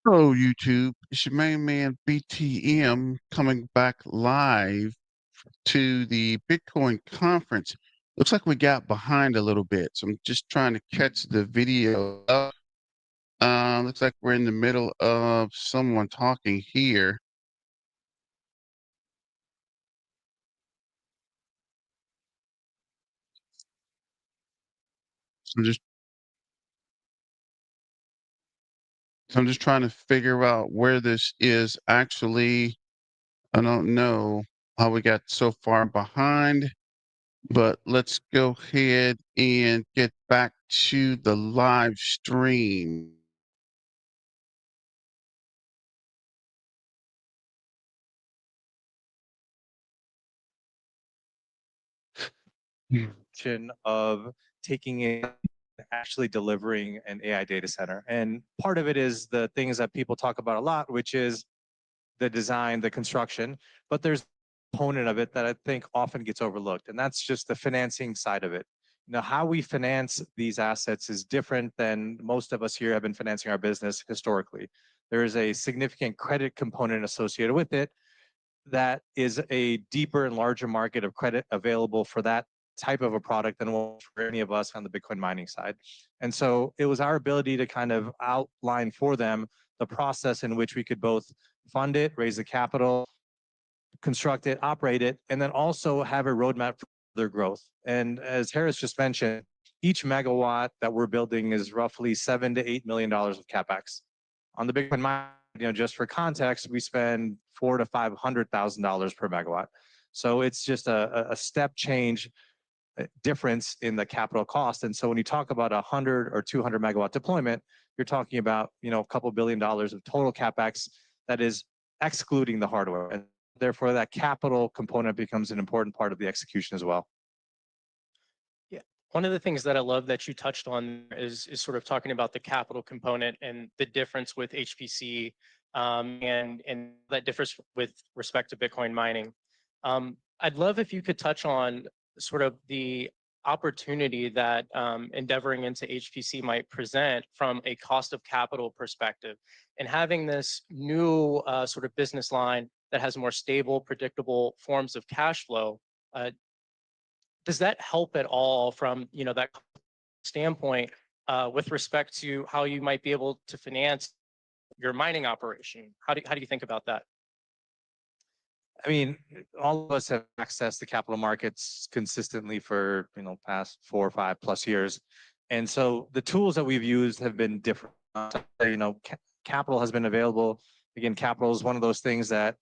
Hello, YouTube. It's your main man BTM coming back live to the Bitcoin conference. Looks like we got behind a little bit, so I'm just trying to catch the video up. Looks like we're in the middle of someone talking here. So I'm just trying to figure out where this is actually. I don't know how we got so far behind. But let's go ahead and get back to the live stream. Of taking in actually delivering an AI data center. And part of it is the things that people talk about a lot, which is the design, the construction, but there's a component of it that I think often gets overlooked, and that's just the financing side of it. How we finance these assets is different than most of us here have been financing our business historically. There is a significant credit component associated with it that is a deeper and larger market of credit available for that type of a product than for any of us on the Bitcoin mining side. And so it was our ability to kind of outline for them the process in which we could both fund it, raise the capital, construct it, operate it, and then also have a roadmap for their growth. And as Harris just mentioned, each megawatt that we're building is roughly $7 to $8 million of capex. On the Bitcoin mine, just for context, we spend $400,000 to $500,000 per megawatt. So it's just a step change difference in the capital cost. And so when you talk about a 100 or 200 megawatt deployment, you're talking about a couple $1 billion of total capex that is excluding the hardware. And therefore, that capital component becomes an important part of the execution as well. Yeah, one of the things that I love that you touched on is sort of talking about the capital component and the difference with HPC, and that differs with respect to Bitcoin mining. I'd love if you could touch on sort of the opportunity that endeavoring into HPC might present from a cost of capital perspective, and having this new sort of business line that has more stable, predictable forms of cash flow. Does that help at all from that standpoint with respect to how you might be able to finance your mining operation? How do you think about that? I mean, all of us have accessed the capital markets consistently for past 4 or 5 plus years, and so the tools that we've used have been different. Capital has been available. Again, capital is one of those things that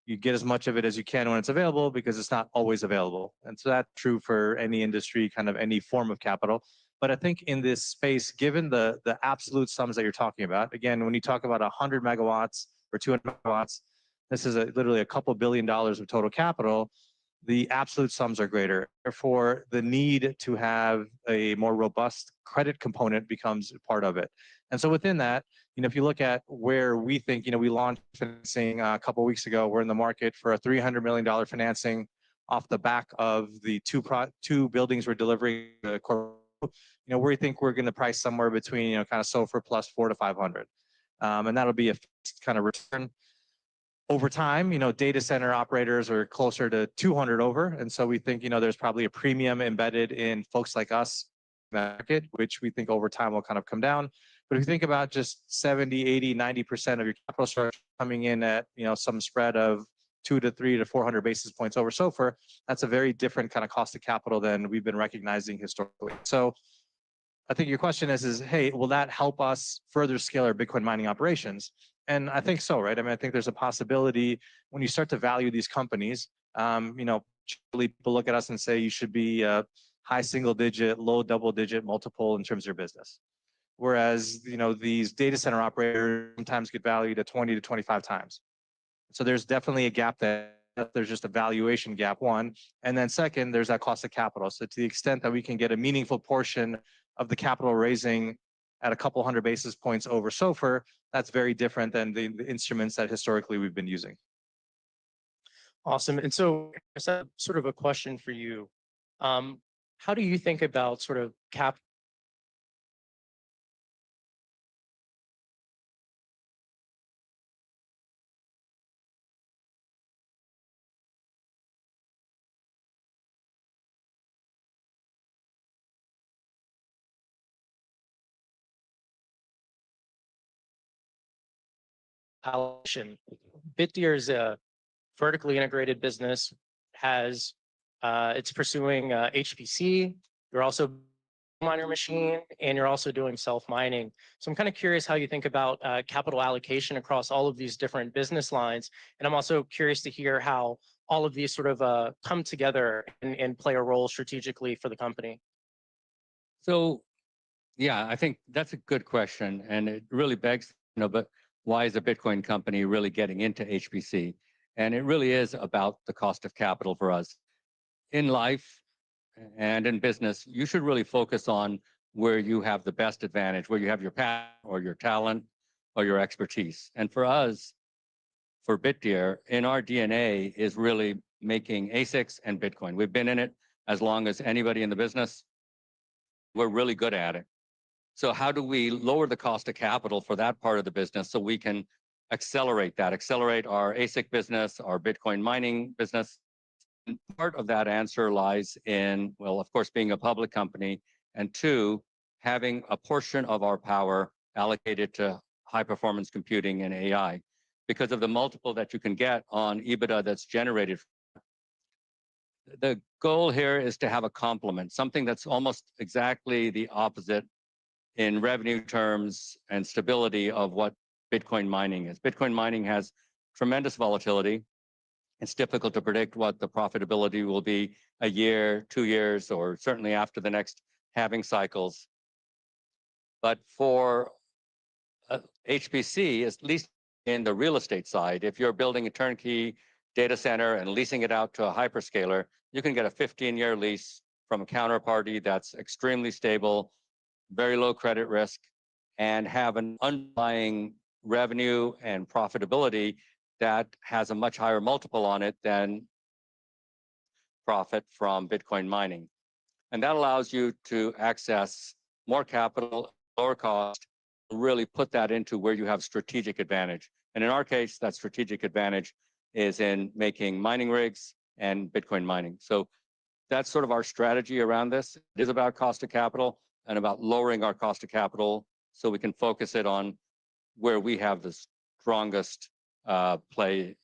you get as much of it as you can when it's available, because it's not always available. And so that's true for any industry, kind of any form of capital. But I think in this space, given the absolute sums that you're talking about, again, when you talk about 100 megawatts or 200 megawatts, this is literally a couple $1 billion of total capital. The absolute sums are greater. Therefore, the need to have a more robust credit component becomes part of it. And so within that, if you look at where we think, we launched financing a couple of weeks ago, we're in the market for a $300 million financing off the back of the two buildings we're delivering. We think we're going to price somewhere between, kind of SOFR plus 400 to 500. And that'll be a kind of return. Over time, data center operators are closer to 200 over. And so we think, there's probably a premium embedded in folks like us market, which we think over time will kind of come down. But if you think about just 70, 80, 90% of your capital structure coming in at, some spread of 200 to 300 to 400 basis points over SOFR, that's a very different kind of cost of capital than we've been recognizing historically. So I think your question is, hey, will that help us further scale our Bitcoin mining operations? And I think so, right? I mean, I think there's a possibility when you start to value these companies, people look at us and say you should be a high single digit, low double digit multiple in terms of your business. Whereas, these data center operators sometimes get valued at 20 to 25 times. So there's definitely a gap there. There's just a valuation gap, one. And then second, there's that cost of capital. So to the extent that we can get a meaningful portion of the capital raising at a couple hundred basis points over SOFR, that's very different than the instruments that historically we've been using. Awesome. And so sort of a question for you. How do you think about sort of allocation. BitDeer is a vertically integrated business, has it's pursuing HPC. You're also miner machine, and you're also doing self-mining. So I'm kind of curious how you think about capital allocation across all of these different business lines. And I'm also curious to hear how all of these sort of come together and play a role strategically for the company. So, yeah, I think that's a good question. And it really begs, but why is a Bitcoin company really getting into HPC? And it really is about the cost of capital for us. In life and in business, you should really focus on where you have the best advantage, where you have your passion or your talent or your expertise. And for us, for BitDeer, in our DNA is really making ASICs and Bitcoin. We've been in it as long as anybody in the business. We're really good at it. So how do we lower the cost of capital for that part of the business so we can accelerate our ASIC business, our Bitcoin mining business? And part of that answer lies in, well, of course, being a public company, and two, having a portion of our power allocated to high performance computing and AI because of the multiple that you can get on EBITDA that's generated. The goal here is to have a complement, something that's almost exactly the opposite in revenue terms and stability of what Bitcoin mining is. Bitcoin mining has tremendous volatility. It's difficult to predict what the profitability will be a year, 2 years, or certainly after the next halving cycles. But for HPC, at least in the real estate side, if you're building a turnkey data center and leasing it out to a hyperscaler, you can get a 15-year lease from a counterparty that's extremely stable, very low credit risk, and have an underlying revenue and profitability that has a much higher multiple on it than profit from Bitcoin mining. And that allows you to access more capital, lower cost, really put that into where you have strategic advantage. And in our case, that strategic advantage is in making mining rigs and Bitcoin mining. So that's sort of our strategy around this. It is about cost of capital and about lowering our cost of capital so we can focus it on where we have the strongest play.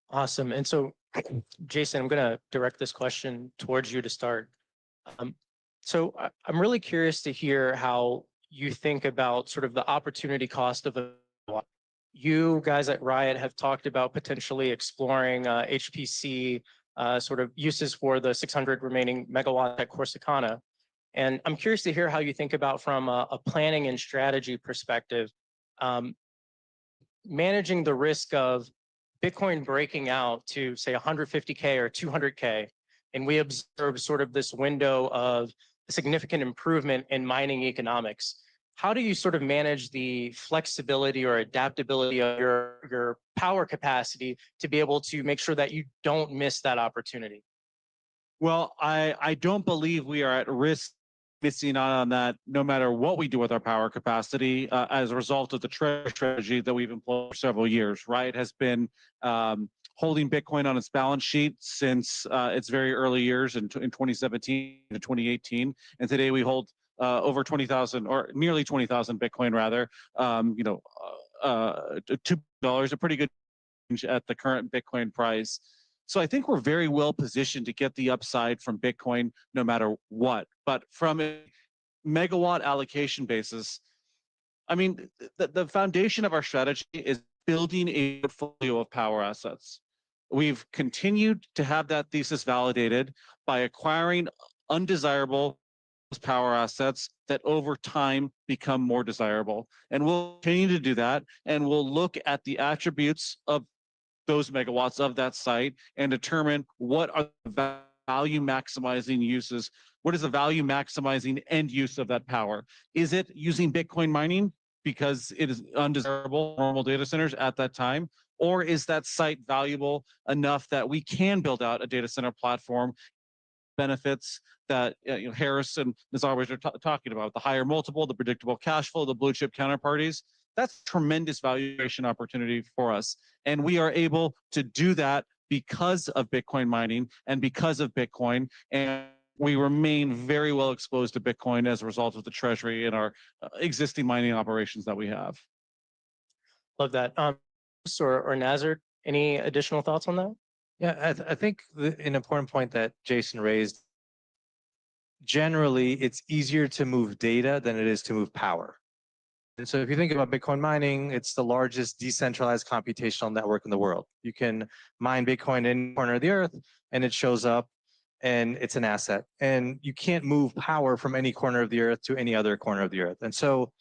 Awesome. And so, Jason, I'm going to direct this question towards you to start. So I'm really curious to hear how you think about sort of the opportunity cost of a. You guys at Riot have talked about potentially exploring HPC sort of uses for the 600 remaining megawatts at Corsicana. And I'm curious to hear how you think about from a planning and strategy perspective, managing the risk of Bitcoin breaking out to say 150K or 200K, and we observe sort of this window of significant improvement in mining economics. How do you sort of manage the flexibility or adaptability of your power capacity to be able to make sure that you don't miss that opportunity? Well, I don't believe we are at risk missing out on that no matter what we do with our power capacity as a result of the treasury strategy that we've employed for several years. Riot has been holding Bitcoin on its balance sheet since its very early years in 2017 to 2018. And today we hold over 20,000 or nearly 20,000 Bitcoin rather, $2, a pretty good range at the current Bitcoin price. So I think we're very well positioned to get the upside from Bitcoin no matter what. But from a megawatt allocation basis, I mean, the foundation of our strategy is building a portfolio of power assets. We've continued to have that thesis validated by acquiring undesirable power assets that over time become more desirable. And we'll continue to do that. And we'll look at the attributes of those megawatts of that site and determine what are the value maximizing uses. What is the value maximizing end use of that power? Is it using Bitcoin mining because it is undesirable normal data centers at that time? Or is that site valuable enough that we can build out a data center platform benefits that Harris and Nazar are talking about, the higher multiple, the predictable cash flow, the blue chip counterparties? That's tremendous valuation opportunity for us. And we are able to do that because of Bitcoin mining and because of Bitcoin. And we remain very well exposed to Bitcoin as a result of the treasury and our existing mining operations that we have. Love that. Or Nazar, any additional thoughts on that? Yeah, I think an important point that Jason raised, generally, it's easier to move data than it is to move power. And so if you think about Bitcoin mining, it's the largest decentralized computational network in the world. You can mine Bitcoin in any corner of the earth and it shows up and it's an asset. And you can't move power from any corner of the earth to any other corner of the earth. And so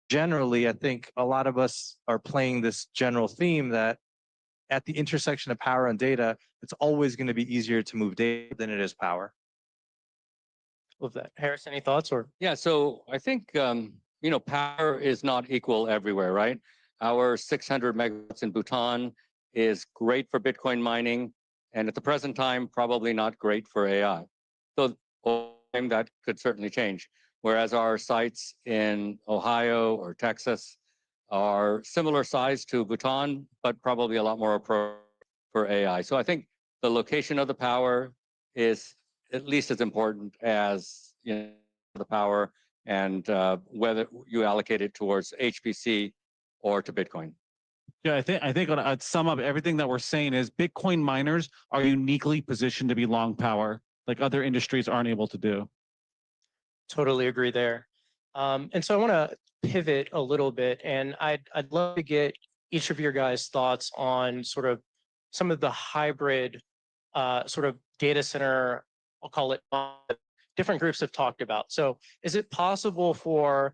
generally, I think a lot of us are playing this general theme that at the intersection of power and data, it's always going to be easier to move data than it is power. Love that. Harris, any thoughts? Or Yeah, so I think power is not equal everywhere, right? Our 600 megawatts in Bhutan is great for Bitcoin mining, and at the present time, probably not great for AI. So that could certainly change. Whereas our sites in Ohio or Texas are similar size to Bhutan, but probably a lot more appropriate for AI. So I think the location of the power is at least as important as the power and whether you allocate it towards HPC or to Bitcoin. Yeah, I think I'd sum up everything that we're saying is Bitcoin miners are uniquely positioned to be long power, like other industries aren't able to do. totally agree there. And so I want to pivot a little bit, and I'd love to get each of your guys' thoughts on sort of some of the hybrid sort of data center, I'll call it, different groups have talked about. So is it possible for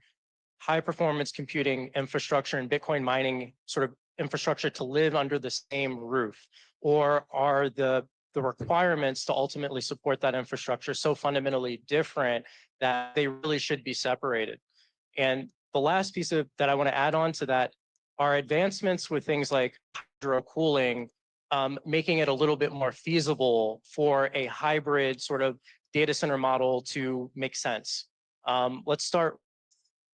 high performance computing infrastructure and Bitcoin mining sort of infrastructure to live under the same roof? Or are the requirements to ultimately support that infrastructure so fundamentally different that they really should be separated? And the last piece of that I want to add on to that are advancements with things like hydro cooling, making it a little bit more feasible for a hybrid sort of data center model to make sense. Let's start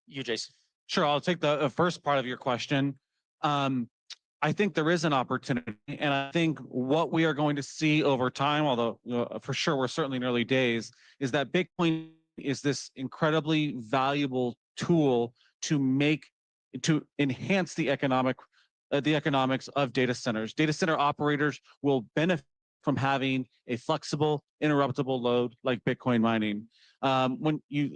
you, Jason. Sure, I'll take the first part of your question. I think there is an opportunity, and I think what we are going to see over time, although for sure we're certainly in early days, is that Bitcoin is this incredibly valuable tool to enhance the economics of data centers. Data center operators will benefit from having a flexible, interruptible load like Bitcoin mining.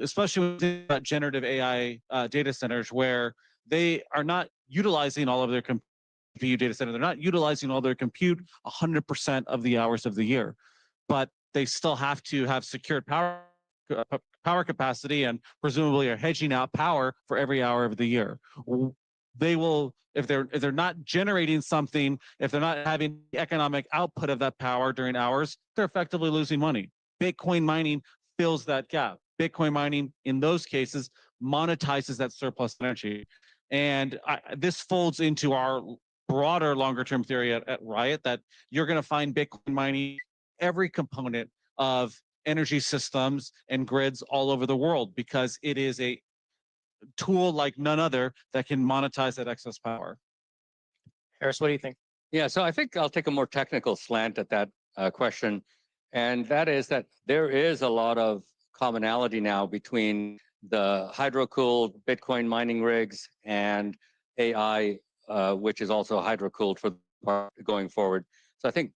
Especially when you think about generative AI data centers, where they are not utilizing all of their GPU data center, they're not utilizing all their compute 100% of the hours of the year, but they still have to have secured power capacity and presumably are hedging out power for every hour of the year. They will, if they're not generating something, if they're not having the economic output of that power during hours, they're effectively losing money. Bitcoin mining fills that gap. Bitcoin mining, in those cases, monetizes that surplus energy. And this folds into our broader longer-term theory at Riot that you're going to find Bitcoin mining every component of energy systems and grids all over the world, because it is a tool like none other that can monetize that excess power. Harris, what do you think? Yeah, so I think I'll take a more technical slant at that question. And that is that there is a lot of commonality now between the hydro-cooled Bitcoin mining rigs and AI, which is also hydro-cooled for going forward. So I think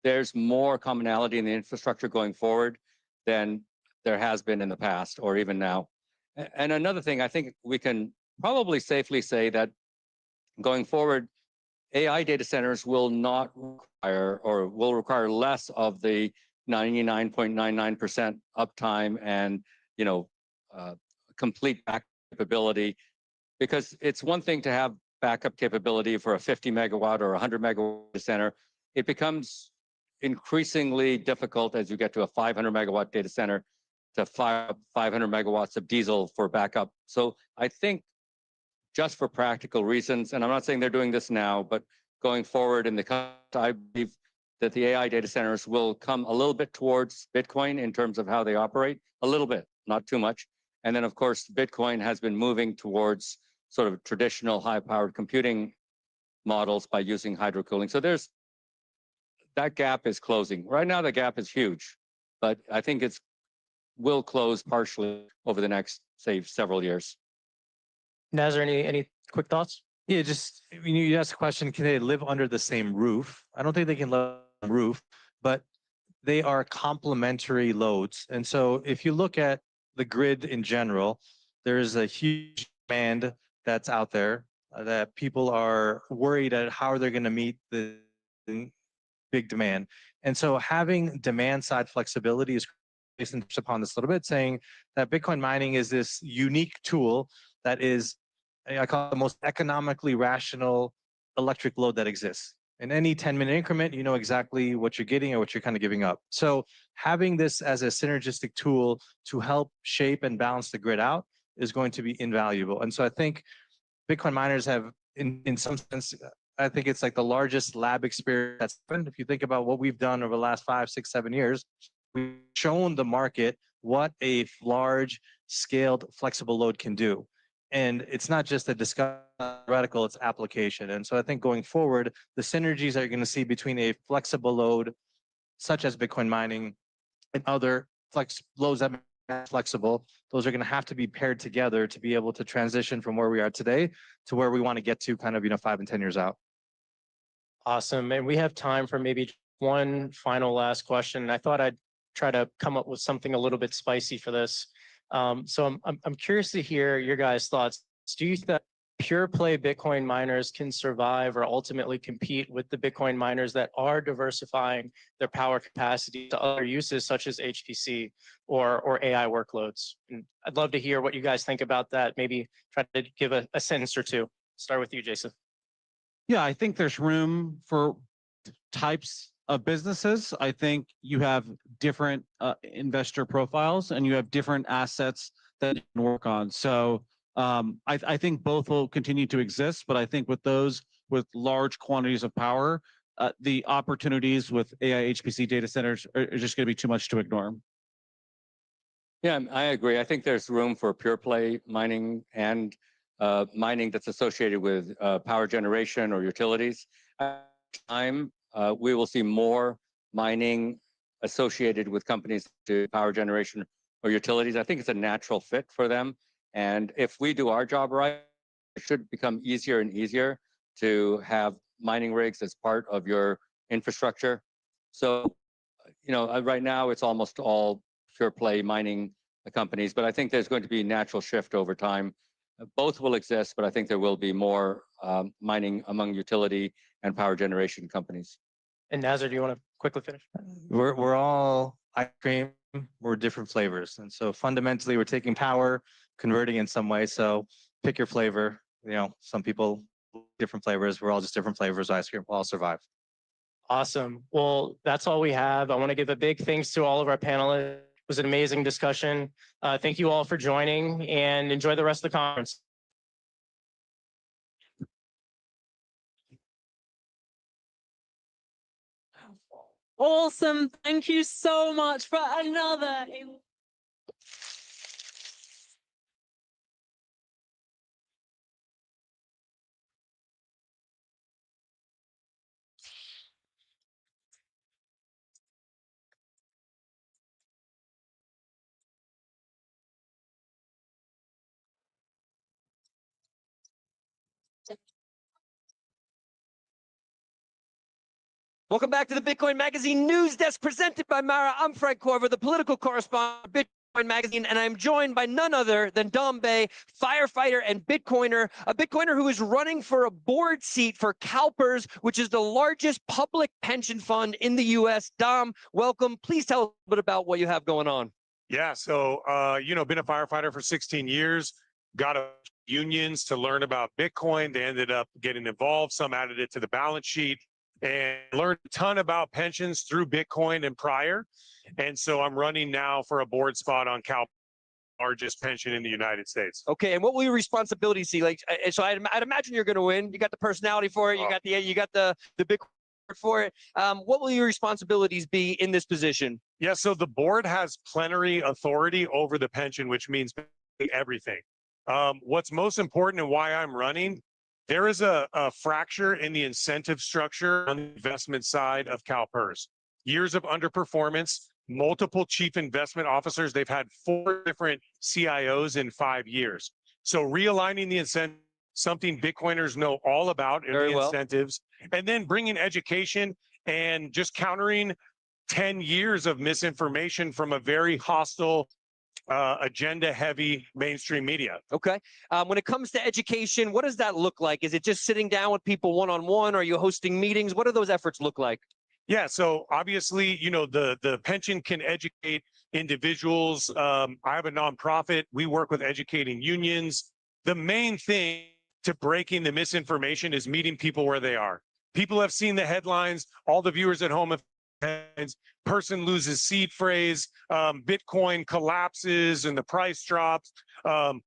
there's more commonality in the infrastructure going forward than there has been in the past or even now. And another thing, I think we can probably safely say that going forward, AI data centers will not require, or will require less of the 99.99% uptime and complete backup capability, because it's one thing to have backup capability for a 50 megawatt or 100 megawatt data center. It becomes increasingly difficult as you get to a 500 megawatt data center to fire up 500 megawatts of diesel for backup. So I think just for practical reasons, and I'm not saying they're doing this now, but going forward in I believe that the AI data centers will come a little bit towards Bitcoin in terms of how they operate, a little bit, not too much. And then of course, Bitcoin has been moving towards sort of traditional high-powered computing models by using hydro cooling. So that gap is closing. Right now, the gap is huge, but I think will close partially over the next, say, several years. Nazar, any quick thoughts? Yeah, just when you ask the question, can they live under the same roof? I don't think they can live on the roof, but they are complementary loads. And so if you look at the grid in general, there's a huge demand that's out there that people are worried at how they're going to meet the big demand. And so having demand side flexibility is based upon this a little bit, saying that Bitcoin mining is this unique tool that is, I call it the most economically rational electric load that exists. In any 10-minute increment, you know exactly what you're getting or what you're kind of giving up. So having this as a synergistic tool to help shape and balance the grid out is going to be invaluable. And so I think Bitcoin miners have, in some sense, I think it's like the largest lab experience that's happened. If you think about what we've done over the last 5, 6, 7 years, we've shown the market what a large scaled flexible load can do. And it's not just a discussion theoretical, it's application. And so I think going forward, the synergies that you're going to see between a flexible load, such as Bitcoin mining, and other loads that are flexible, those are going to have to be paired together to be able to transition from where we are today to where we want to get to kind of, 5 and 10 years out. Awesome. And we have time for maybe one final last question. I thought I'd try to come up with something a little bit spicy for this. So I'm curious to hear your guys' thoughts. Do you think that pure play Bitcoin miners can survive or ultimately compete with the Bitcoin miners that are diversifying their power capacity to other uses such as HPC or AI workloads? And I'd love to hear what you guys think about that. Maybe try to give a sentence or two. Start with you, Jason. Yeah, I think there's room for types of businesses. I think you have different investor profiles and you have different assets that you can work on. So I think both will continue to exist, but I think with those with large quantities of power, the opportunities with AI HPC data centers are just going to be too much to ignore. Yeah, I agree. I think there's room for pure play mining and mining that's associated with power generation or utilities. At the time, we will see more mining associated with companies to power generation or utilities. I think it's a natural fit for them. And if we do our job right, it should become easier and easier to have mining rigs as part of your infrastructure. So, right now it's almost all pure play mining companies, but I think there's going to be a natural shift over time. Both will exist, but I think there will be more mining among utility and power generation companies. And Nazar, do you want to quickly finish? We're all ice cream. We're different flavors, and so fundamentally, we're taking power, converting in some way. So pick your flavor. Some people different flavors. We're all just different flavors of ice cream. We'll all survive. Awesome. Well, that's all we have. I want to give a big thanks to all of our panelists. It was an amazing discussion. Thank you all for joining and enjoy the rest of the conference. Awesome. Thank you so much for another. Welcome back to the Bitcoin Magazine News Desk presented by Mara. I'm Frank Corver, the political correspondent of Bitcoin Magazine, and I'm joined by none other than Dom Bay, firefighter and Bitcoiner, a Bitcoiner who is running for a board seat for CalPERS, which is the largest public pension fund in the U.S. Dom, welcome. Please tell us a little bit about what you have going on. Yeah, so, been a firefighter for 16 years, got a unions to learn about Bitcoin. They ended up getting involved. Some added it to the balance sheet and learned a ton about pensions through Bitcoin and prior. And so I'm running now for a board spot on Cal, largest pension in the United States. Okay, and what will your responsibilities see? Like, so I'd imagine you're going to win. You got the personality for it. You got the Bitcoin for it. What will your responsibilities be in this position? Yeah, so the board has plenary authority over the pension, which means everything. What's most important and why I'm running, there is a fracture in the incentive structure on the investment side of CalPERS. Years of underperformance, multiple chief investment officers. They've had 4 different CIOs in 5 years. So realigning the incentive something Bitcoiners know all about, and Very the well. incentives, and then bringing education and just countering 10 years of misinformation from a very hostile, agenda-heavy mainstream media. Okay. When it comes to education, what does that look like? Is it just sitting down with people one-on-one? Are you hosting meetings? What do those efforts look like? Yeah, so obviously, the pension can educate individuals. I have a nonprofit. We work with educating unions. The main thing to breaking the misinformation is meeting people where they are. People have seen the headlines. All the viewers at home have headlines. Person loses seed phrase. Bitcoin collapses and the price drops.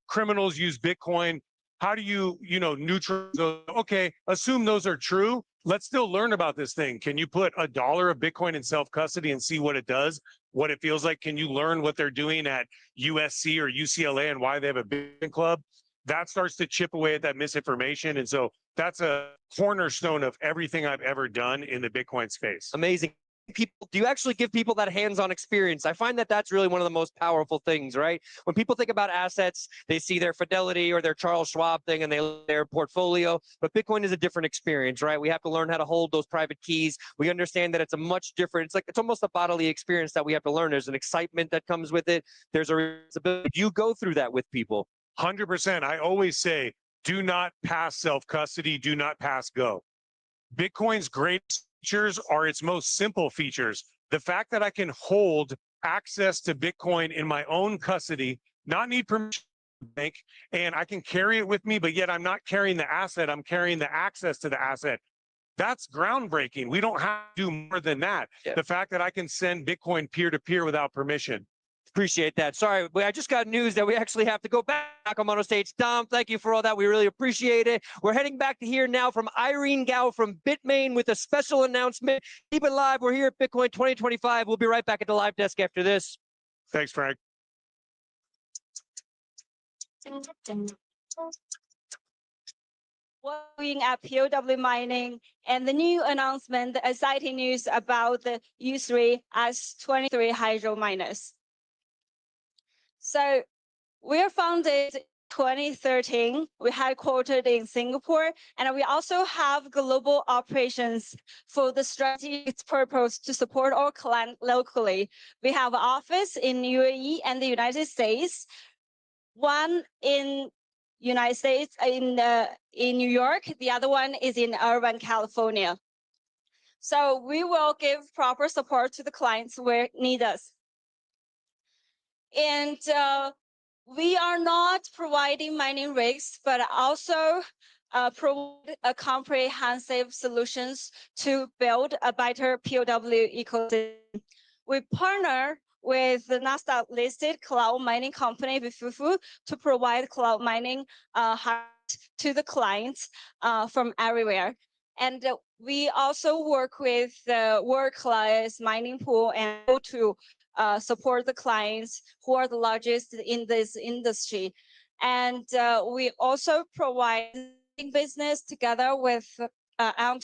Criminals use Bitcoin. How do you, neutralize those? Okay, assume those are true. Let's still learn about this thing. Can you put $1 of Bitcoin in self-custody and see what it does, what it feels like? Can you learn what they're doing at USC or UCLA and why they have a Bitcoin club? That starts to chip away at that misinformation. And so that's a cornerstone of everything I've ever done in the Bitcoin space. Amazing. People, do you actually give people that hands-on experience? I find that that's really one of the most powerful things, right? When people think about assets, they see their Fidelity or their Charles Schwab thing and they look at their portfolio, but Bitcoin is a different experience, right? We have to learn how to hold those private keys. We understand that it's a much different, it's almost a bodily experience that we have to learn. There's an excitement that comes with it. There's a responsibility. You go through that with people. 100%. I always say, do not pass self-custody, do not pass go. Bitcoin's greatest features are its most simple features. The fact that I can hold access to Bitcoin in my own custody, not need permission from the bank, and I can carry it with me, but yet I'm not carrying the asset, I'm carrying the access to the asset. That's groundbreaking. We don't have to do more than that. Yeah. The fact that I can send Bitcoin peer-to-peer without permission. Appreciate that. Sorry, I just got news that we actually have to go back. I'm on stage. Dom, thank you for all that. We really appreciate it. We're heading back to here now from Irene Gao from Bitmain with a special announcement. Keep it live. We're here at Bitcoin 2025. We'll be right back at the live desk after this. Thanks, Frank. Working at POW mining and the new announcement, the exciting news about the U3 S23 hydro miners. So we are founded 2013. We're headquartered in Singapore, and we also have global operations for the strategic purpose to support our clients locally. We have an office in UAE and the United States, one in United States in New York. The other one is in Irvine, California. So we will give proper support to the clients where need us. And we are not providing mining rigs, but also provide a comprehensive solutions to build a better POW ecosystem. We partner with the Nasdaq-listed cloud mining company, Bifufu, to provide cloud mining to the clients from everywhere. And we also work with the world-class mining pool and to support the clients who are the largest in this industry. And we also provide business together with Alden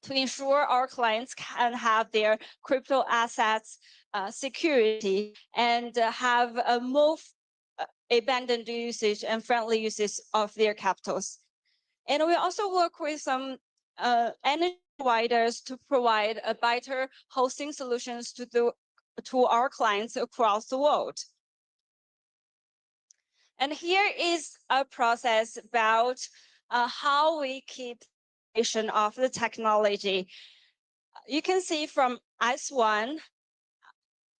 to ensure our clients can have their crypto assets security and have a more abundant usage and friendly usage of their capitals. And we also work with some energy providers to provide a better hosting solutions to our clients across the world. And here is a process about how we keep of the technology. You can see from S1,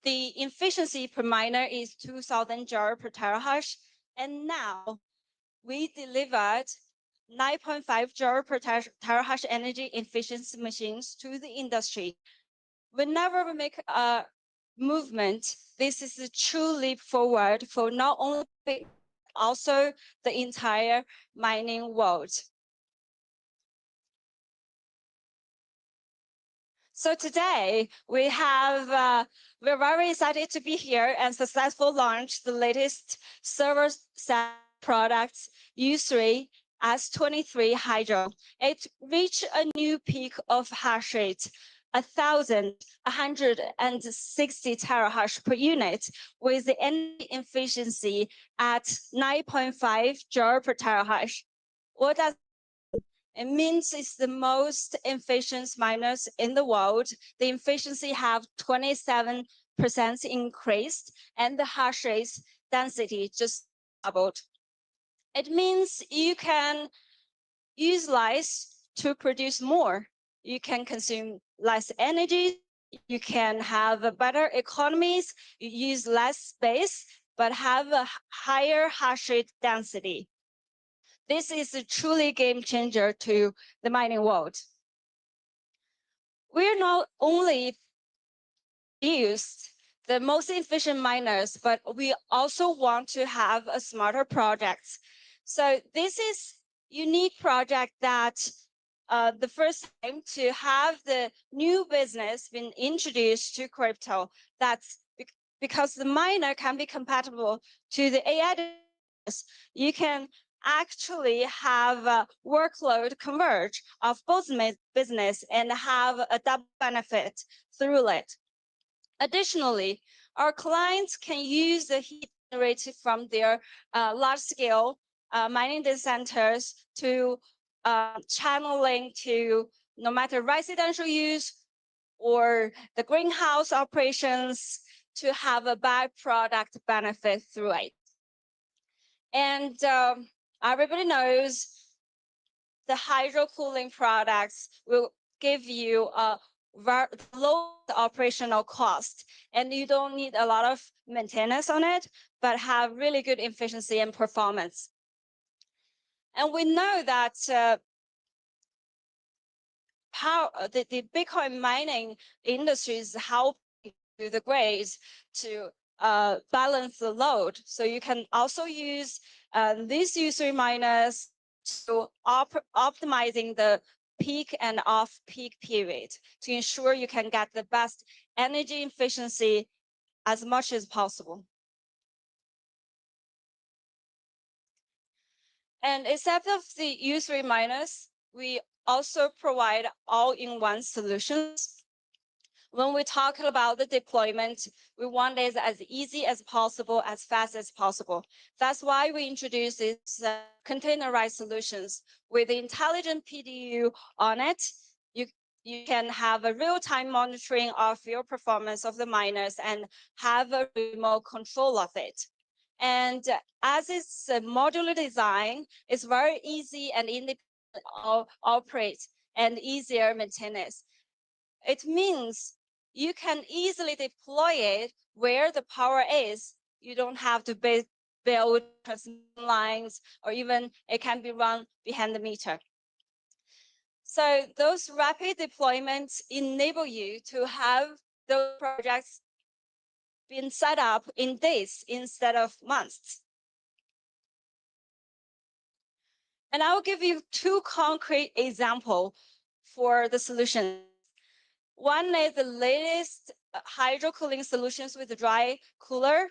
the efficiency per miner is 2,000 jar per terahash, and now we delivered 9.5 jar per terahash energy efficiency machines to the industry. Whenever we make a movement, this is a true leap forward for not only also the entire mining world. So today we're very excited to be here and successfully launch the latest server set products, U3 S23 Hydro. It reached a new peak of hash rate 1,160 terahash per unit with the energy efficiency at 9.5 joule per terahash. What does it means? It's the most efficient miners in the world. The efficiency have 27% increased, and the hash rate density just doubled. It means you can use less to produce more. You can consume less energy. You can have better economies. You use less space, but have a higher hash rate density. This is a truly game changer to the mining world. We're not only used the most efficient miners, but we also want to have a smarter projects. So this is unique project that the first time to have the new business been introduced to crypto. That's because the miner can be compatible to the AI. You can actually have a workload converge of both business and have a double benefit through it. Additionally, our clients can use the heat generated from their large-scale mining data centers to channeling to no matter residential use or the greenhouse operations to have a byproduct benefit through it. And everybody knows the hydro cooling products will give you a low operational cost, and you don't need a lot of maintenance on it, but have really good efficiency and performance. And we know that the Bitcoin mining industry is helping the grids to balance the load. So you can also use these user miners to optimizing the peak and off-peak period to ensure you can get the best energy efficiency as much as possible. And instead of the user miners, we also provide all-in-one solutions. When we talk about the deployment, we want it as easy as possible, as fast as possible. That's why we introduced these containerized solutions with the intelligent PDU on it. You can have a real-time monitoring of your performance of the miners and have a remote control of it. And as it's a modular design, it's very easy and independent to operate and easier maintenance. It means you can easily deploy it where the power is. You don't have to build transmission lines, or even it can be run behind the meter. So those rapid deployments enable you to have those projects being set up in days instead of months. And I'll give you two concrete examples for the solution. One is the latest hydro cooling solutions with the dry cooler,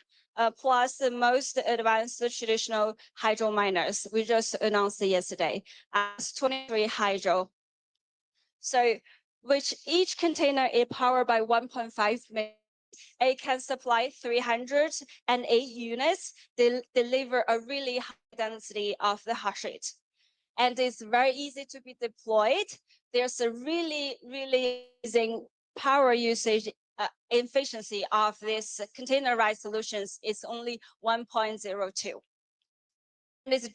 plus the most advanced traditional hydro miners. We just announced it yesterday as 23 hydro. So, which each container is powered by 1.5 megawatts. It can supply 308 units, deliver a really high density of the hash rate. And it's very easy to be deployed. There's a really amazing power usage efficiency of this containerized solutions. It's only 1.02. And it's a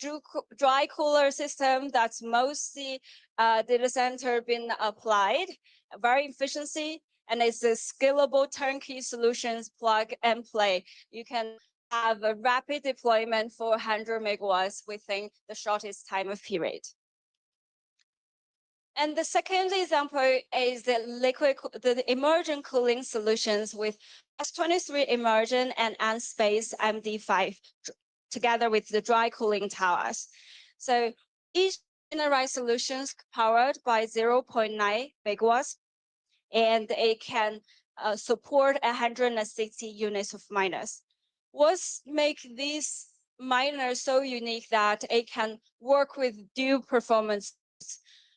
dry cooler system that's mostly data center been applied, very efficiency, and it's a scalable turnkey solutions plug and play. You can have a rapid deployment for 100 megawatts within the shortest time of period. And the second example is the emergent cooling solutions with S23 emergent and Unspace MD5 together with the dry cooling towers. So each containerized solutions powered by 0.9 megawatts, and it can support 160 units of miners. What makes these miners so unique that it can work with dual performance,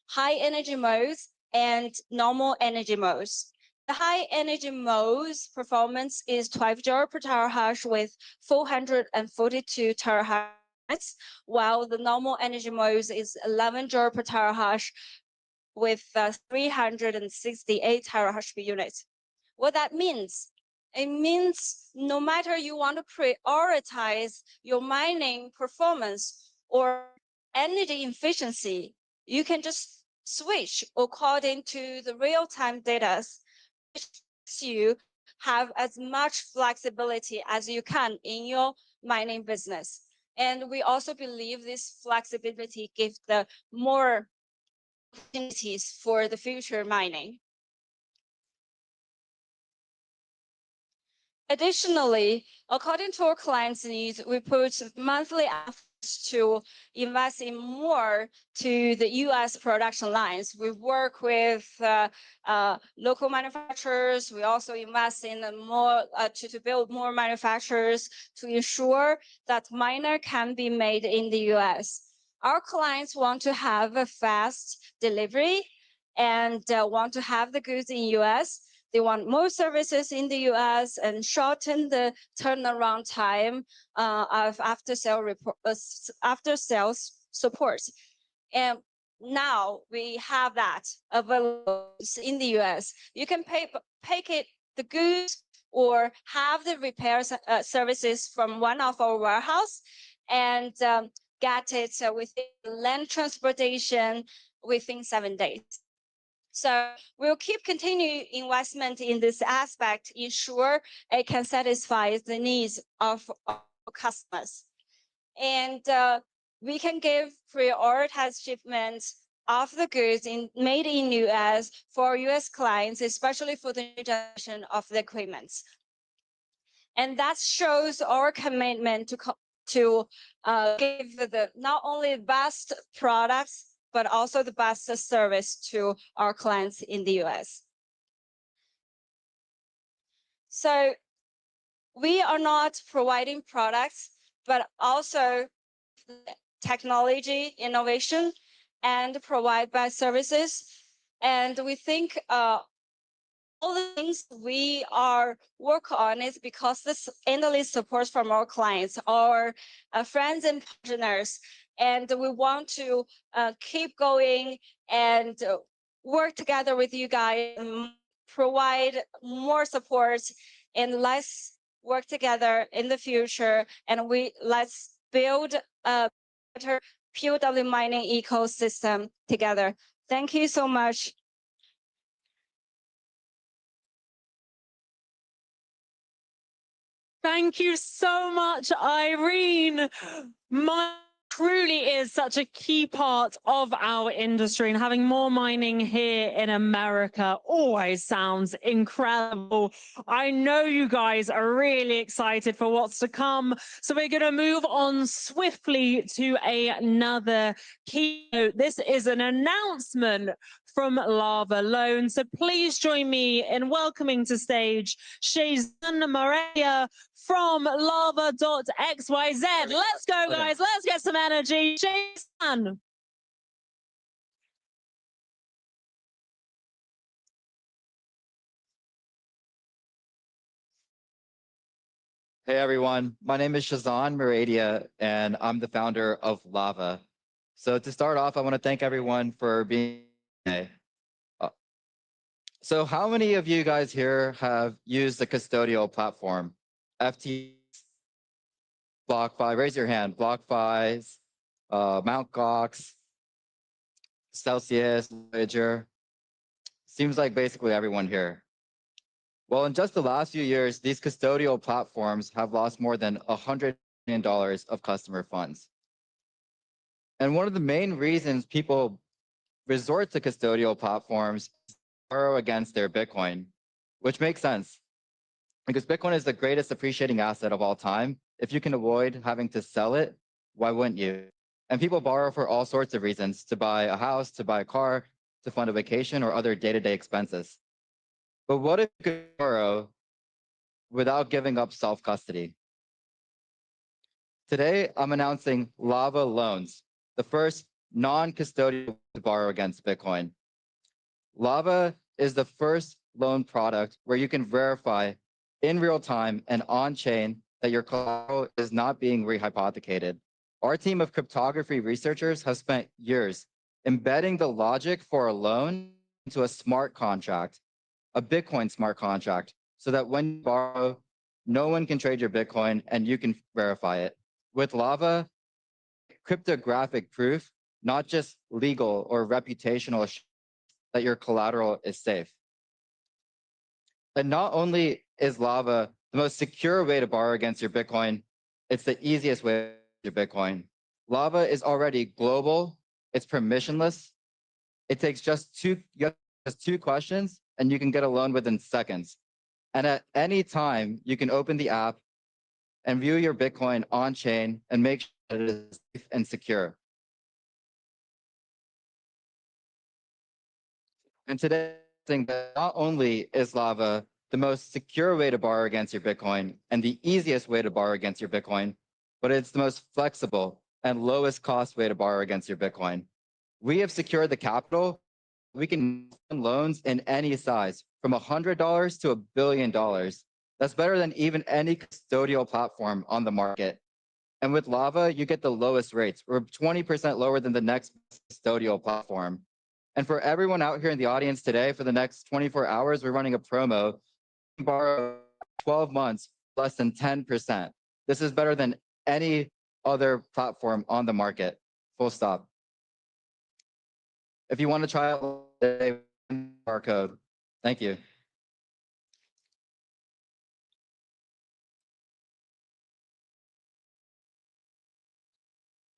high energy modes and normal energy modes. The high energy modes performance is 12 joule per terahash with 442 terahash, while the normal energy modes is 11 joule per terahash with 368 terahash per unit. What that means? It means no matter you want to prioritize your mining performance or energy efficiency, you can just switch according to the real-time data, which lets you have as much flexibility as you can in your mining business. And we also believe this flexibility gives the more opportunities for the future mining. Additionally, according to our clients' needs, we put monthly efforts to invest in more to the US production lines. We work with local manufacturers. We also invest in more to build more manufacturers to ensure that miner can be made in the US. Our clients want to have a fast delivery and want to have the goods in US. They want more services in the US and shorten the turnaround time of after sales support. And now we have that available in the US. You can pick it the goods or have the repair services from one of our warehouse and get it within land transportation within 7 days. So we'll keep continuing investment in this aspect, ensure it can satisfy the needs of our customers. And we can give prioritized shipments of the goods made in US for US clients, especially for the new generation of the equipment. And that shows our commitment to give the not only best products, but also the best service to our clients in the US. So we are not providing products, but also technology innovation and provide best services. And we think all the things we are working on is because this endless support from our clients, our friends and partners, and we want to keep going and work together with you guys and provide more support and let's work together in the future and let's build a better POW mining ecosystem together. Thank you so much. Thank you so much, Irene. Mining truly is such a key part of our industry, and having more mining here in America always sounds incredible. I know you guys are really excited for what's to come, so we're going to move on swiftly to another keynote. This is an announcement from Lava Loan. So please join me in welcoming to stage Shazan Morehead from lava.xyz. Let's go, guys. Let's get some energy. Shazan. Hey everyone, my name is Shazan Morehead, and I'm the founder of Lava. So to start off, I want to thank everyone for being here. So how many of you guys here have used the custodial platform? FT, BlockFi, raise your hand. BlockFi, Mt. Gox, Celsius, Ledger. Seems like basically everyone here. Well, in just the last few years, these custodial platforms have lost more than $100 million of customer funds. And one of the main reasons people resort to custodial platforms is to borrow against their Bitcoin, which makes sense because Bitcoin is the greatest appreciating asset of all time. If you can avoid having to sell it, why wouldn't you? And people borrow for all sorts of reasons: to buy a house, to buy a car, to fund a vacation, or other day-to-day expenses. But what if you could borrow without giving up self-custody? Today, I'm announcing Lava Loans, the first non-custodial to borrow against Bitcoin. Lava is the first loan product where you can verify in real time and on-chain that your collateral is not being rehypothecated. Our team of cryptography researchers has spent years embedding the logic for a loan into a smart contract, a Bitcoin smart contract, so that when you borrow, no one can trade your Bitcoin and you can verify it. With Lava, cryptographic proof, not just legal or reputational that your collateral is safe. And not only is Lava the most secure way to borrow against your Bitcoin, it's the easiest way to your Bitcoin. Lava is already global, it's permissionless. It takes just two questions and you can get a loan within seconds. And at any time, you can open the app and view your Bitcoin on chain and make sure that it is safe and secure. And today, I think that not only is Lava the most secure way to borrow against your Bitcoin and the easiest way to borrow against your Bitcoin, but it's the most flexible and lowest cost way to borrow against your Bitcoin. We have secured the capital. We can fund loans in any size, from $100 to $1 billion. That's better than even any custodial platform on the market. And with Lava, you get the lowest rates. We're 20% lower than the next custodial platform. And for everyone out here in the audience today, for the next 24 hours, we're running a promo. You can borrow 12 months, less than 10%. This is better than any other platform on the market. Full stop. If you want to try out today, our code. Thank you.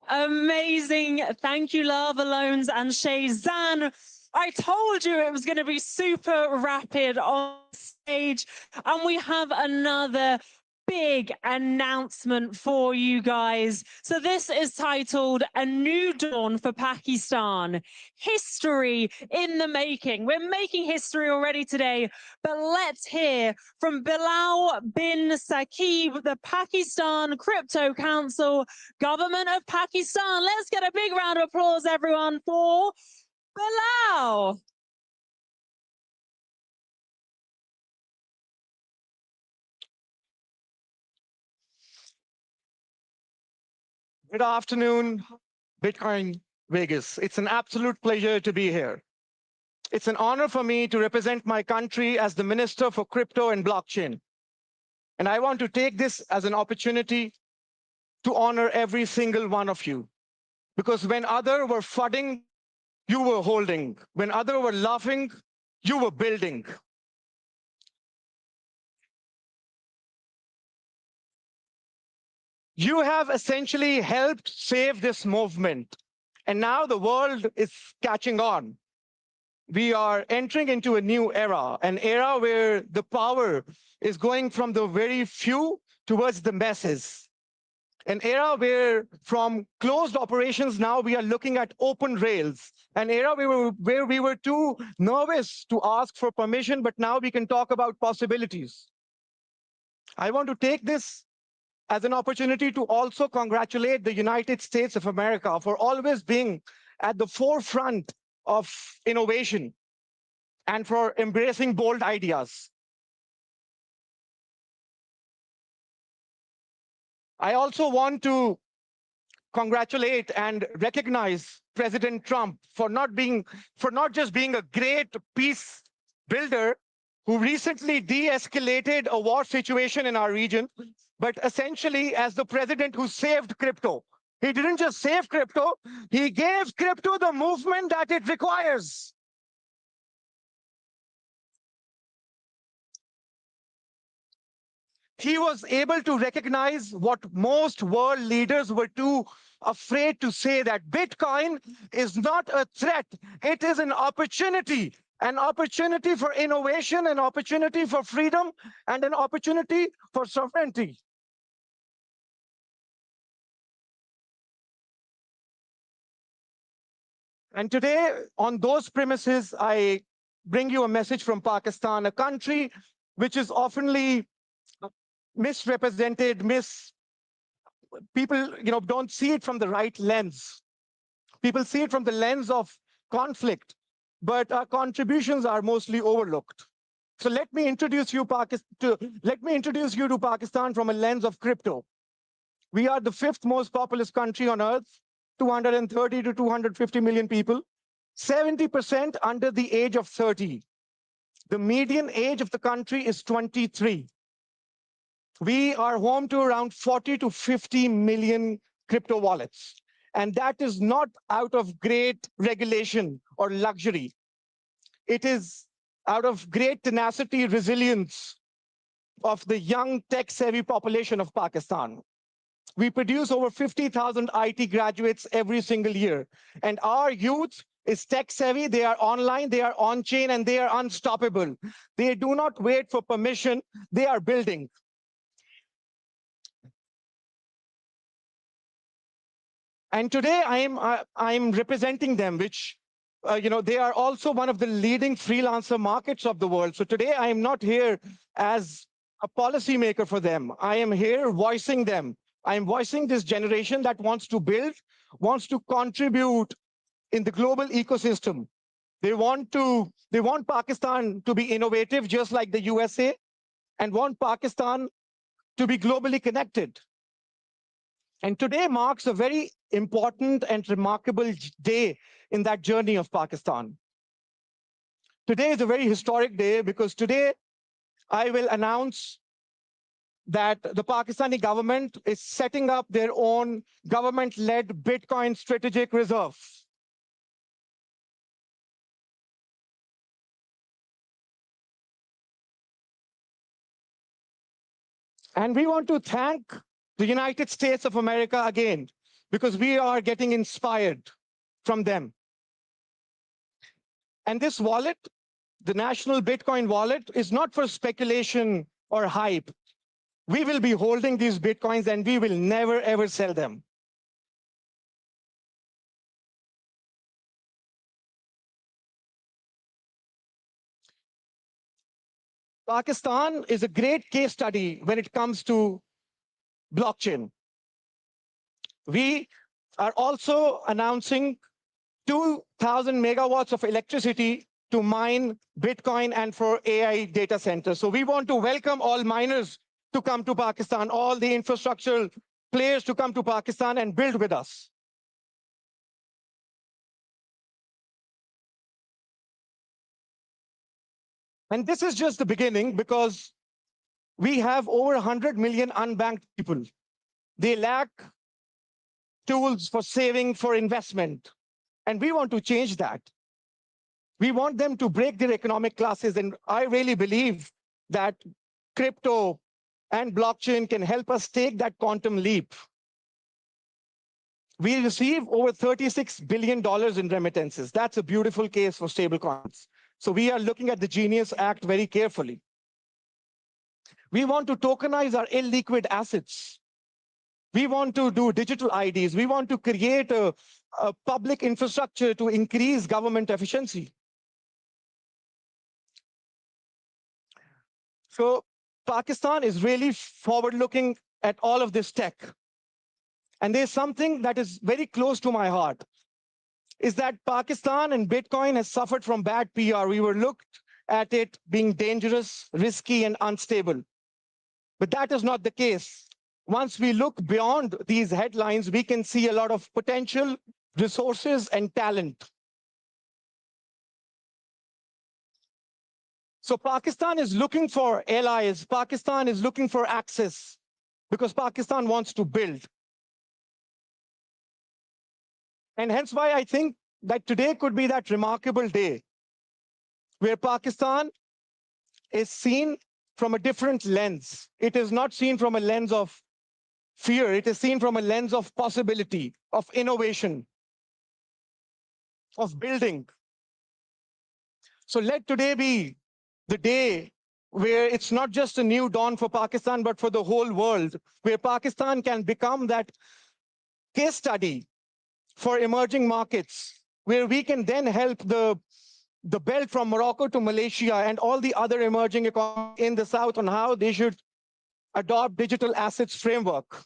Amazing. Thank you, Lava Loans and Shazan. I told you it was going to be super rapid on stage. And we have another big announcement for you guys. So this is titled A New Dawn for Pakistan. History in the making. We're making history already today, but let's hear from Bilal bin Saqib, the Pakistan Crypto Council, Government of Pakistan. Let's get a big round of applause, everyone, for Bilal. Good afternoon, Bitcoin Vegas. It's an absolute pleasure to be here. It's an honor for me to represent my country as the Minister for Crypto and Blockchain. And I want to take this as an opportunity to honor every single one of you. Because when others were fudding, you were holding. When others were laughing, you were building. You have essentially helped save this movement. And now the world is catching on. We are entering into a new era, an era where the power is going from the very few towards the masses. An era where from closed operations, now we are looking at open rails. An era where we were too nervous to ask for permission, but now we can talk about possibilities. I want to take this as an opportunity to also congratulate the United States of America for always being at the forefront of innovation and for embracing bold ideas. I also want to congratulate and recognize President Trump for not just being a great peace builder who recently de-escalated a war situation in our region, but essentially as the president who saved crypto. He didn't just save crypto, he gave crypto the movement that it requires. He was able to recognize what most world leaders were too afraid to say, that Bitcoin is not a threat, it is an opportunity for innovation, an opportunity for freedom, and an opportunity for sovereignty. And today, on those premises, I bring you a message from Pakistan, a country which is oftenly misrepresented, people don't see it from the right lens. People see it from the lens of conflict. but our contributions are mostly overlooked. So let me introduce you to Pakistan from a lens of crypto. We are the 5th most populous country on earth, 230 to 250 million people, 70% under the age of 30. The median age of the country is 23. We are home to around 40 to 50 million crypto wallets. And that is not out of great regulation or luxury. It is out of great tenacity, resilience of the young tech-savvy population of Pakistan. We produce over 50,000 IT graduates every single year. And our youth is tech-savvy, they are online, they are on-chain, and they are unstoppable. They do not wait for permission, they are building. And today I'm representing them, which, they are also one of the leading freelancer markets of the world. So today I am not here as a policymaker for them. I am here voicing them. I am voicing this generation that wants to build, wants to contribute in the global ecosystem. They want Pakistan to be innovative, just like the USA, and want Pakistan to be globally connected. And today marks a very important and remarkable day in that journey of Pakistan. Today is a very historic day because today I will announce that the Pakistani government is setting up their own government-led Bitcoin strategic reserve. And we want to thank the United States of America again, because we are getting inspired from them. And this wallet, the National Bitcoin Wallet, is not for speculation or hype. We will be holding these Bitcoins and we will never, ever sell them. Pakistan is a great case study when it comes to blockchain. We are also announcing 2,000 megawatts of electricity to mine Bitcoin and for AI data centers. So we want to welcome all miners to come to Pakistan, all the infrastructural players to come to Pakistan and build with us. And this is just the beginning, because we have over 100 million unbanked people. They lack tools for saving, for investment. And we want to change that. We want them to break their economic classes. And I really believe that crypto and blockchain can help us take that quantum leap. We receive over $36 billion in remittances. That's a beautiful case for stablecoins. So we are looking at the Genius Act very carefully. We want to tokenize our illiquid assets. We want to do digital IDs. We want to create a public infrastructure to increase government efficiency. So Pakistan is really forward-looking at all of this tech. And there's something that is very close to my heart, is that Pakistan and Bitcoin has suffered from bad PR. We were looked at it being dangerous, risky, and unstable. But that is not the case. Once we look beyond these headlines, we can see a lot of potential, resources, and talent. So Pakistan is looking for allies. Pakistan is looking for access, because Pakistan wants to build. And hence why I think that today could be that remarkable day where Pakistan is seen from a different lens. It is not seen from a lens of fear. It is seen from a lens of possibility, of innovation, of building. So let today be the day where it's not just a new dawn for Pakistan, but for the whole world, where Pakistan can become that case study for emerging markets, where we can then help the belt from Morocco to Malaysia and all the other emerging economies in the South on how they should adopt digital assets framework.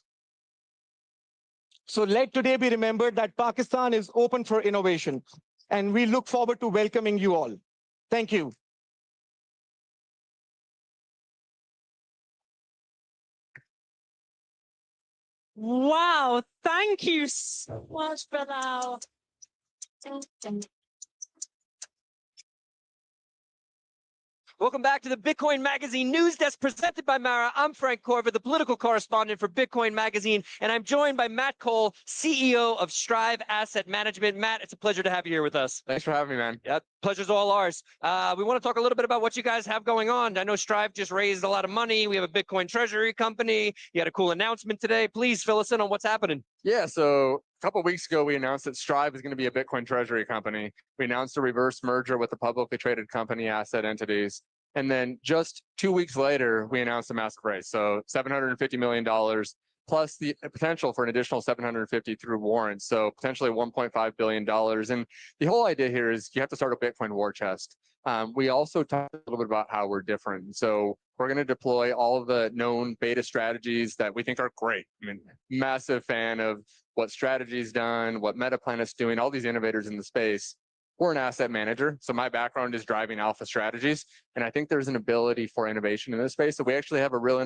So let today be remembered that Pakistan is open for innovation. And we look forward to welcoming you all. Thank you. Wow, thank you so much, Brunell. Welcome back to the Bitcoin Magazine News Desk presented by Mara. I'm Frank Corver, the political correspondent for Bitcoin Magazine, and I'm joined by Matt Cole, CEO of Strive Asset Management. Matt, it's a pleasure to have you here with us. Thanks for having me, man. Yeah, pleasure's all ours. We want to talk a little bit about what you guys have going on. I know Strive just raised a lot of money. We have a Bitcoin treasury company. You had a cool announcement today. Please fill us in on what's happening. Yeah, so a couple of weeks ago, we announced that Strive is going to be a Bitcoin treasury company. We announced a reverse merger with the publicly traded company asset entities. And then just 2 weeks later, we announced a massive raise. So $750 million plus the potential for an additional 750 through warrants. So potentially $1.5 billion. And the whole idea here is you have to start a Bitcoin war chest. We also talked a little bit about how we're different. So we're going to deploy all of the known beta strategies that we think are great. I mean, massive fan of what Strategy's done, what Metaplanet's doing, all these innovators in the space. We're an asset manager, so my background is driving alpha strategies, and I think there's an ability for innovation in this space. So we actually have a real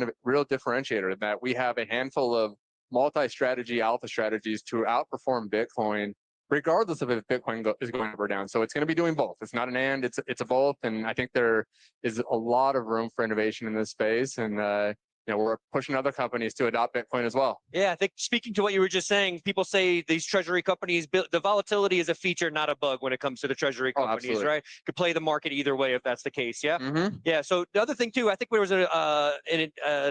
differentiator in that we have a handful of multi-strategy alpha strategies to outperform Bitcoin, regardless of if Bitcoin is going up or down. So it's going to be doing both. It's not an and, it's a both, and I think there is a lot of room for innovation in this space, and we're pushing other companies to adopt Bitcoin as well. Yeah, I think speaking to what you were just saying, people say these treasury companies, the volatility is a feature, not a bug when it comes to the treasury companies, right? Could play the market either way if that's the case, yeah? Mm-hmm. Yeah, so the other thing too, I think there was an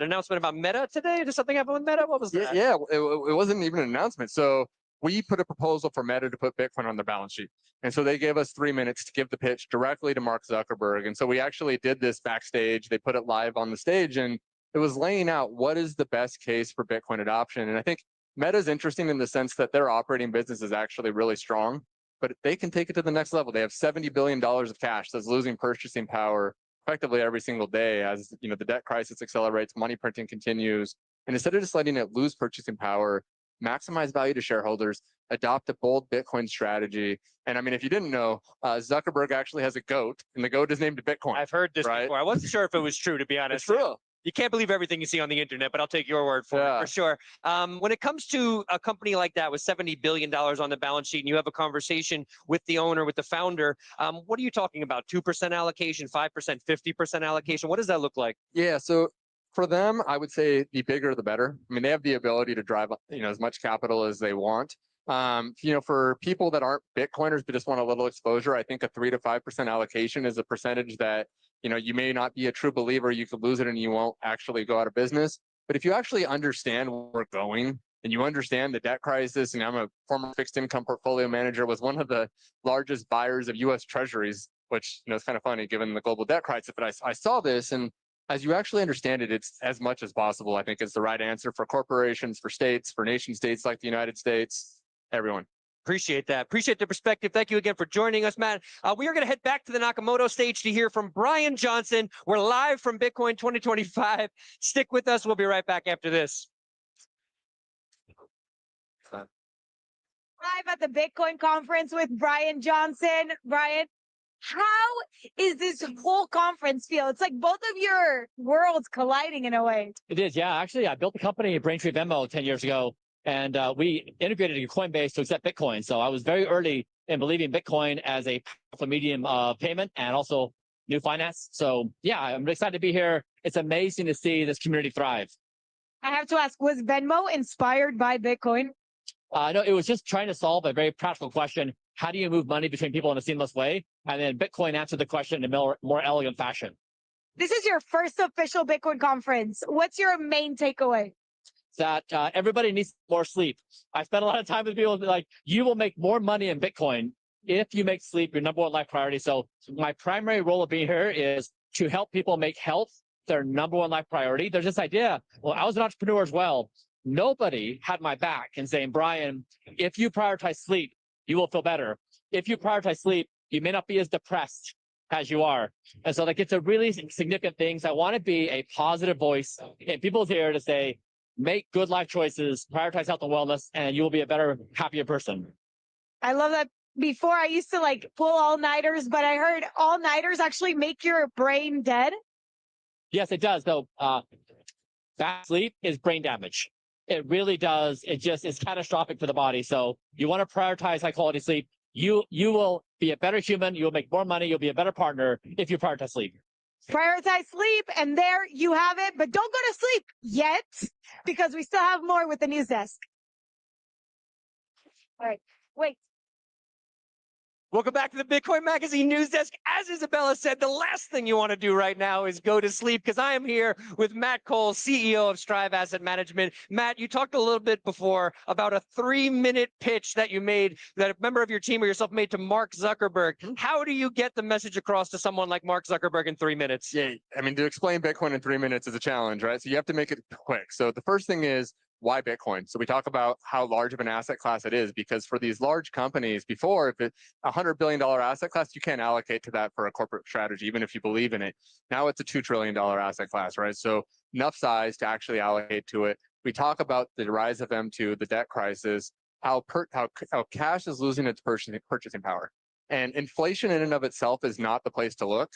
announcement about Meta today. Did something happen with Meta? What was that? Yeah, it wasn't even an announcement. So we put a proposal for Meta to put Bitcoin on their balance sheet. And so they gave us 3 minutes to give the pitch directly to Mark Zuckerberg. And so we actually did this backstage. They put it live on the stage, and it was laying out what is the best case for Bitcoin adoption. And I think Meta is interesting in the sense that their operating business is actually really strong, but they can take it to the next level. They have $70 billion of cash that's losing purchasing power effectively every single day as the debt crisis accelerates, money printing continues. And instead of just letting it lose purchasing power, maximize value to shareholders, adopt a bold Bitcoin strategy. And I mean, if you didn't know, Zuckerberg actually has a goat, and the goat is named Bitcoin. I've heard this before. I wasn't sure if it was true, to be honest. It's true. You can't believe everything you see on the internet, but I'll take your word for it, for sure. When it comes to a company like that with $70 billion on the balance sheet, and you have a conversation with the owner, with the founder, what are you talking about? 2% allocation, 5%, 50% allocation? What does that look like? Yeah, so for them, I would say the bigger the better. I mean, they have the ability to drive as much capital as they want. For people that aren't Bitcoiners but just want a little exposure, I think a 3 to 5% allocation is a percentage that you may not be a true believer. You could lose it and you won't actually go out of business. But if you actually understand where we're going and you understand the debt crisis, and I'm a former fixed income portfolio manager, was one of the largest buyers of U.S. Treasuries, which is kind of funny given the global debt crisis. But I saw this, and as you actually understand it, it's as much as possible. I think is the right answer for corporations, for states, for nation states like the United States, everyone. Appreciate that. Appreciate the perspective. Thank you again for joining us, Matt. We are going to head back to the Nakamoto stage to hear from Brian Johnson. We're live from Bitcoin 2025. Stick with us. We'll be right back after this. Live at the Bitcoin conference with Brian Johnson. Brian, how is this whole conference feel? It's like both of your worlds colliding in a way. It is, yeah. Actually, I built a company, Braintree Venmo, 10 years ago. And we integrated a Coinbase to accept Bitcoin. So I was very early in believing Bitcoin as a powerful medium of payment and also new finance. So yeah, I'm excited to be here. It's amazing to see this community thrive. I have to ask, was Venmo inspired by Bitcoin? No, it was just trying to solve a very practical question. How do you move money between people in a seamless way? And then Bitcoin answered the question in a more elegant fashion. This is your first official Bitcoin conference. What's your main takeaway? That everybody needs more sleep. I spent a lot of time with people like, you will make more money in Bitcoin if you make sleep your number one life priority. So my primary role of being here is to help people make health their number one life priority. There's this idea, well, I was an entrepreneur as well. Nobody had my back in saying, Brian, if you prioritize sleep, you will feel better. If you prioritize sleep, you may not be as depressed as you are. And so it's a really significant thing. So I want to be a positive voice in people's ear to say, make good life choices, prioritize health and wellness, and you will be a better, happier person. I love that before I used to like pull all-nighters, but I heard all-nighters actually make your brain dead. Yes, it does. Though bad sleep is brain damage. It really does. It's catastrophic for the body. So you want to prioritize high quality sleep. You will be a better human. You'll make more money. You'll be a better partner if you prioritize sleep. Prioritize sleep, and there you have it. But don't go to sleep yet, because we still have more with the news desk. All right, wait. Welcome back to the Bitcoin Magazine News Desk. As Isabella said, the last thing you want to do right now is go to sleep, because I am here with Matt Cole, CEO of Strive Asset Management. Matt, you talked a little bit before about a 3-minute pitch that you made, that a member of your team or yourself made to Mark Zuckerberg. How do you get the message across to someone like Mark Zuckerberg in 3 minutes? Yeah, I mean, to explain Bitcoin in 3 minutes is a challenge, right? So you have to make it quick. So the first thing is, why Bitcoin? So we talk about how large of an asset class it is, because for these large companies, before, if it's $100 billion asset class, you can't allocate to that for a corporate strategy, even if you believe in it. Now it's a $2 trillion asset class, right? So enough size to actually allocate to it. We talk about the rise of M2, the debt crisis, how cash is losing its purchasing power. And inflation in and of itself is not the place to look.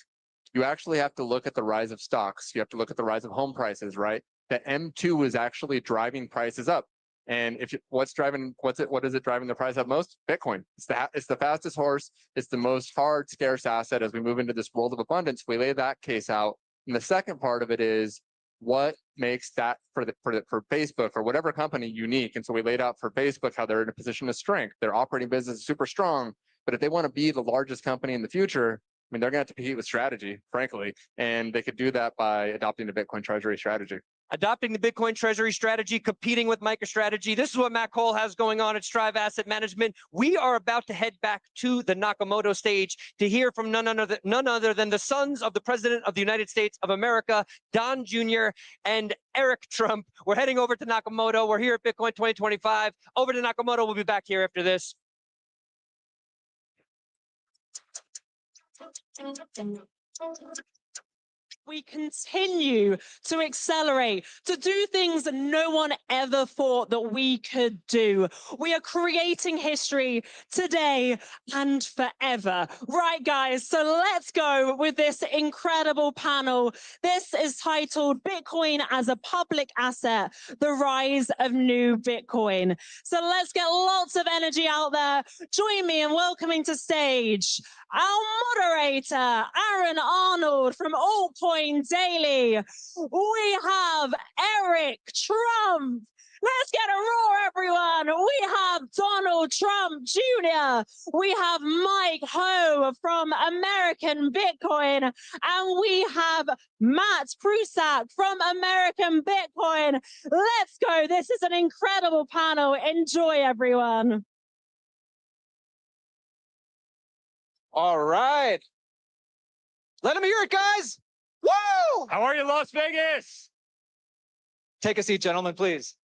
You actually have to look at the rise of stocks. You have to look at the rise of home prices, right? That M2 is actually driving prices up. And what is it driving the price up most? Bitcoin. It's the fastest horse. It's the most hard, scarce asset as we move into this world of abundance. We lay that case out. And the second part of it is what makes that for Facebook or whatever company unique. And so we laid out for Facebook how they're in a position of strength. Their operating business is super strong. But if they want to be the largest company in the future, I mean, they're going to have to compete with strategy, frankly. And they could do that by adopting the Bitcoin treasury strategy. Adopting the Bitcoin treasury strategy, competing with MicroStrategy. This is what Matt Cole has going on at Strive Asset Management. We are about to head back to the Nakamoto stage to hear from none other than the sons of the President of the United States of America, Don Jr. and Eric Trump. We're heading over to Nakamoto. We're here at Bitcoin 2025. Over to Nakamoto. We'll be back here after this. We continue to accelerate, to do things that no one ever thought that we could do. We are creating history today and forever. Right, guys, so let's go with this incredible panel. This is titled Bitcoin as a Public Asset, The Rise of New Bitcoin. So let's get lots of energy out there. Join me in welcoming to stage our moderator, Aaron Arnold from Altcoin Daily. We have Eric Trump. Let's get a roar, everyone. We have Donald Trump Jr. We have Mike Ho from American Bitcoin. And we have Matt Prusak from American Bitcoin. Let's go. This is an incredible panel. Enjoy, everyone. All right. Let them hear it, guys. Woo! How are you, Las Vegas? Take a seat, gentlemen, please.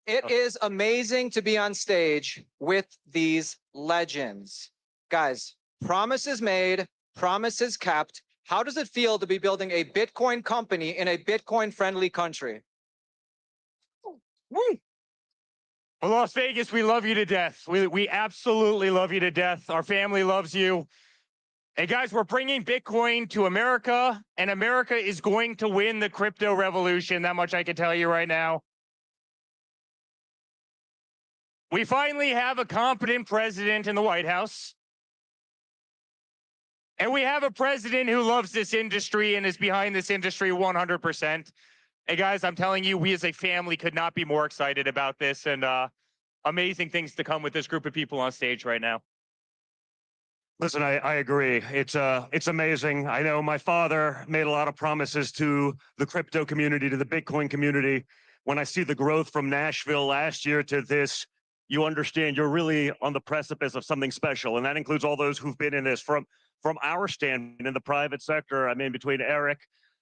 It is amazing to be on stage with these legends. Guys, promises made, promises kept. How does it feel to be building a Bitcoin company in a Bitcoin-friendly country? Woo! Well, Las Vegas, we love you to death. We absolutely love you to death. Our family loves you. And guys, we're bringing Bitcoin to America, and America is going to win the crypto revolution. That much I can tell you right now. We finally have a competent president in the White House. And we have a president who loves this industry and is behind this industry 100%. Hey guys, I'm telling you, we as a family could not be more excited about this, and amazing things to come with this group of people on stage right now. Listen, I agree. It's amazing. I know my father made a lot of promises to the crypto community, to the Bitcoin community. When I see the growth from Nashville last year to this, you understand you're really on the precipice of something special, and that includes all those who've been in this from our standpoint in the private sector. I mean, between Eric,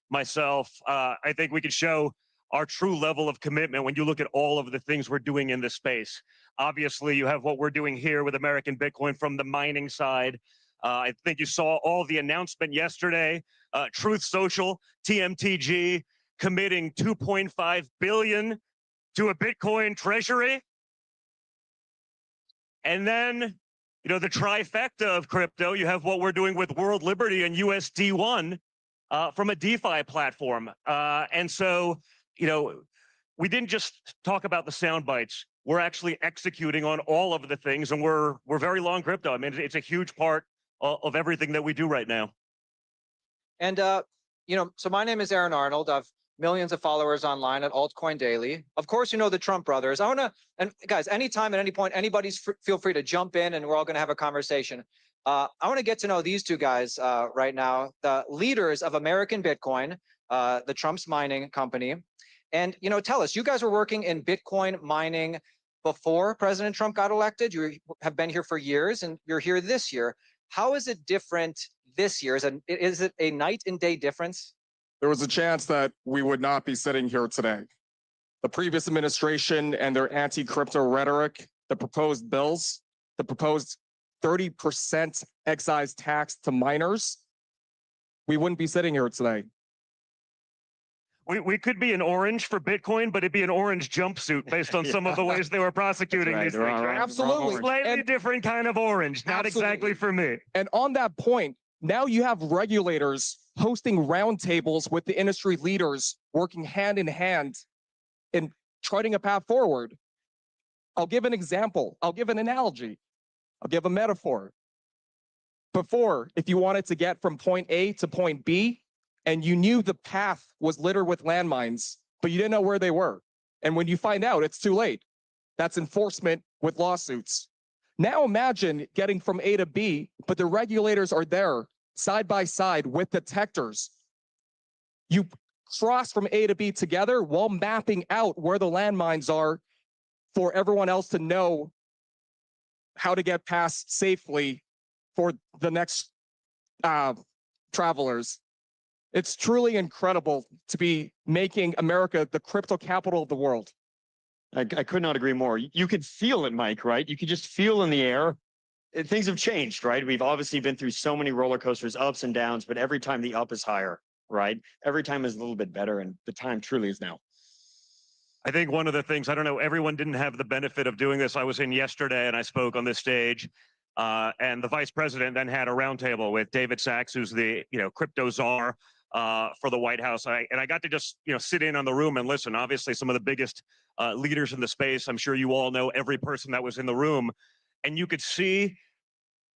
myself, I think we can show our true level of commitment when you look at all of the things we're doing in this space. Obviously, you have what we're doing here with American Bitcoin from the mining side. I think you saw all the announcement yesterday, Truth Social, TMTG, committing 2.5 billion to a Bitcoin treasury. And then, you know, the trifecta of crypto, you have what we're doing with World Liberty and USD1 from a DeFi platform. And so, you know, we didn't just talk about the sound bites. We're actually executing on all of the things, and we're very long crypto. I mean, it's a huge part of everything that we do right now. And you know, so my name is Aaron Arnold. I've millions of followers online at Altcoin Daily. Of course, you know the Trump brothers. I want to, and guys, anytime at any point, feel free to jump in, and we're all going to have a conversation. I want to get to know these two guys right now, the leaders of American Bitcoin, the Trump's mining company. And, you know, tell us, you guys were working in Bitcoin mining before President Trump got elected. You have been here for years, and you're here this year. How is it different this year? Is it a night and day difference? There was a chance that we would not be sitting here today. The previous administration and their anti-crypto rhetoric, the proposed bills, the proposed 30% excise tax to miners, we wouldn't be sitting here today. We could be an orange for Bitcoin, but it'd be an orange jumpsuit based on some of the ways they were prosecuting these things. Right? Absolutely. Slightly different kind of orange, not exactly for me. And on that point, now you have regulators hosting roundtables with the industry leaders working hand in hand in charting a path forward. I'll give an example. I'll give an analogy. I'll give a metaphor. Before, if you wanted to get from point A to point B, and you knew the path was littered with landmines, but you didn't know where they were. And when you find out, it's too late. That's enforcement with lawsuits. Now imagine getting from A to B, but the regulators are there side by side with detectors. You cross from A to B together while mapping out where the landmines are for everyone else to know how to get past safely for the next travelers. It's truly incredible to be making America the crypto capital of the world. I could not agree more. You could feel it, Mike, right? You could just feel in the air. Things have changed, right? We've obviously been through so many roller coasters, ups and downs, but every time the up is higher, right? Every time is a little bit better, and the time truly is now. I think one of the things, I don't know, everyone didn't have the benefit of doing this. I was in yesterday and I spoke on this stage. And the vice president then had a roundtable with David Sachs, who's the crypto czar for the White House. And I got to just sit in on the room and listen. Obviously, some of the biggest leaders in the space. I'm sure you all know every person that was in the room, and you could see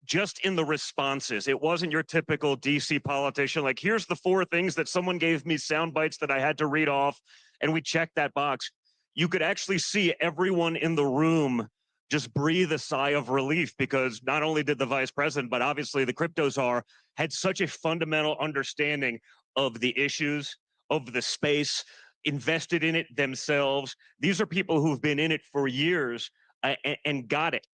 just in the responses, it wasn't your typical DC politician. Like, here's the 4 things that someone gave me sound bites that I had to read off, and we checked that box. You could actually see everyone in the room just breathe a sigh of relief, because not only did the vice president, but obviously the crypto czar had such a fundamental understanding of the issues, of the space, invested in it themselves. These are people who've been in it for years and got it.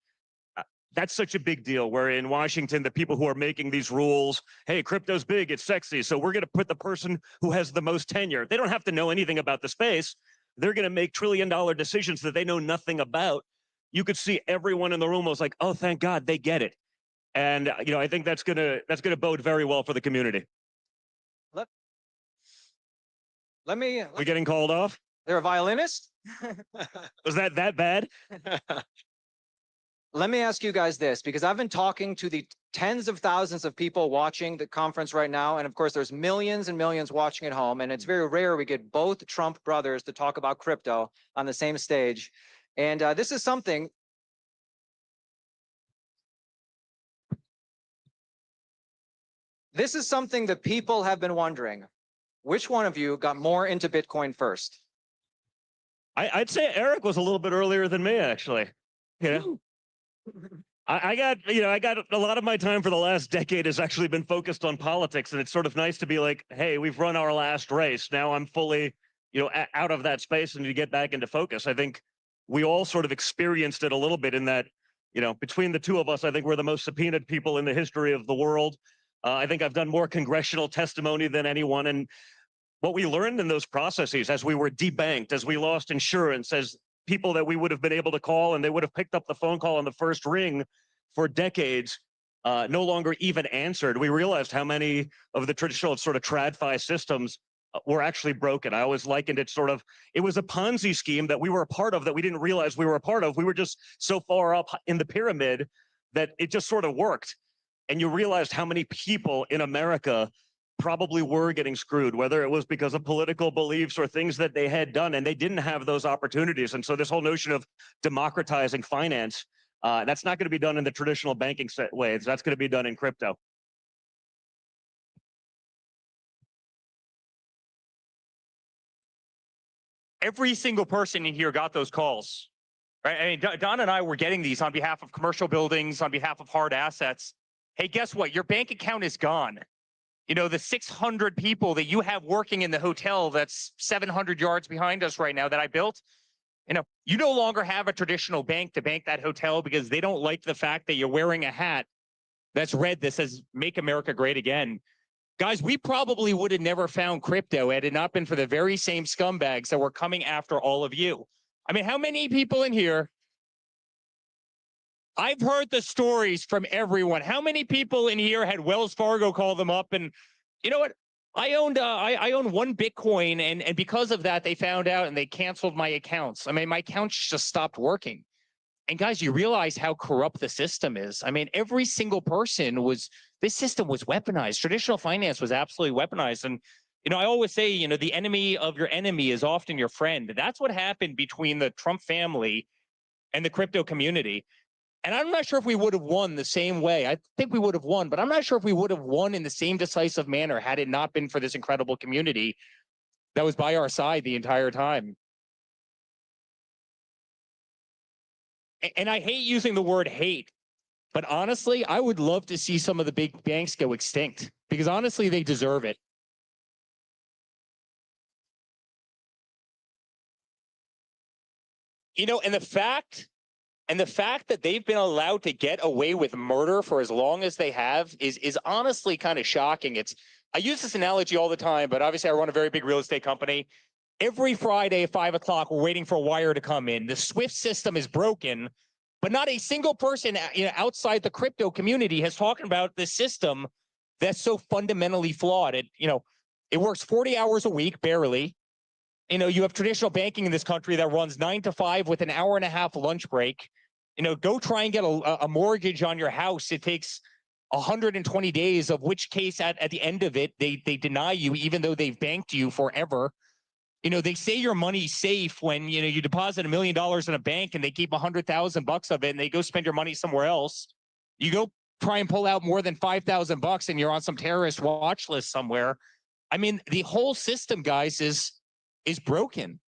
That's such a big deal, where in Washington, the people who are making these rules, hey, crypto's big, it's sexy, so we're going to put the person who has the most tenure. They don't have to know anything about the space. They're going to make trillion-dollar decisions that they know nothing about. You could see everyone in the room was like, oh, thank God, they get it. And I think that's gonna bode very well for the community. We getting called off? They're a violinist? Was that bad? Let me ask you guys this, because I've been talking to the tens of thousands of people watching the conference right now. And of course, there's millions and millions watching at home. And it's very rare we get both Trump brothers to talk about crypto on the same stage. And this is something. This is something that people have been wondering. Which one of you got more into Bitcoin first? I'd say Eric was a little bit earlier than me, actually. I got a lot of my time for the last decade has actually been focused on politics, and it's sort of nice to be like, hey, we've run our last race. Now I'm fully, out of that space and to get back into focus. I think we all sort of experienced it a little bit in that, between the two of us, I think we're the most subpoenaed people in the history of the world. I think I've done more congressional testimony than anyone. And what we learned in those processes, as we were debanked, as we lost insurance, as people that we would have been able to call and they would have picked up the phone call on the first ring for decades, no longer even answered. We realized how many of the traditional sort of TradFi systems were actually broken. I always likened it sort of, it was a Ponzi scheme that we were a part of that we didn't realize we were a part of. We were just so far up in the pyramid that it just sort of worked. And you realized how many people in America probably were getting screwed, whether it was because of political beliefs or things that they had done, and they didn't have those opportunities. And so this whole notion of democratizing finance, that's not going to be done in the traditional banking ways. That's going to be done in crypto. Every single person in here got those calls, right? I mean, Don and I were getting these on behalf of commercial buildings, on behalf of hard assets. Hey, guess what? Your bank account is gone. You know, the 600 people that you have working in the hotel that's 700 yards behind us right now that I built, you no longer have a traditional bank to bank that hotel because they don't like the fact that you're wearing a hat that's red that says, "Make America Great Again." Guys, we probably would have never found crypto had it not been for the very same scumbags that were coming after all of you. I mean, how many people in here? I've heard the stories from everyone. How many people in here had Wells Fargo call them up and, you know what? I owned one Bitcoin, and because of that, they found out and they canceled my accounts. I mean, my accounts just stopped working. And guys, you realize how corrupt the system is. I mean, every single person this system was weaponized. Traditional finance was absolutely weaponized. And, I always say, the enemy of your enemy is often your friend. That's what happened between the Trump family and the crypto community. And I'm not sure if we would have won the same way. I think we would have won, but I'm not sure if we would have won in the same decisive manner had it not been for this incredible community that was by our side the entire time. And I hate using the word hate, but honestly, I would love to see some of the big banks go extinct because honestly, they deserve it. And the fact that they've been allowed to get away with murder for as long as they have is honestly kind of shocking. I use this analogy all the time, but obviously I run a very big real estate company. Every Friday at 5 o'clock, we're waiting for a wire to come in. The SWIFT system is broken, but not a single person outside the crypto community has talked about this system that's so fundamentally flawed. It works 40 hours a week, barely. You have traditional banking in this country that runs 9 to 5 with an hour and a half lunch break. Go try and get a mortgage on your house. It takes 120 days, of which case at the end of it, they deny you, even though they've banked you forever. They say your money's safe when, you deposit $1 million in a bank and they keep $100,000 of it and they go spend your money somewhere else. You go try and pull out more than $5,000 and you're on some terrorist watch list somewhere. I mean, the whole system, guys, is broken.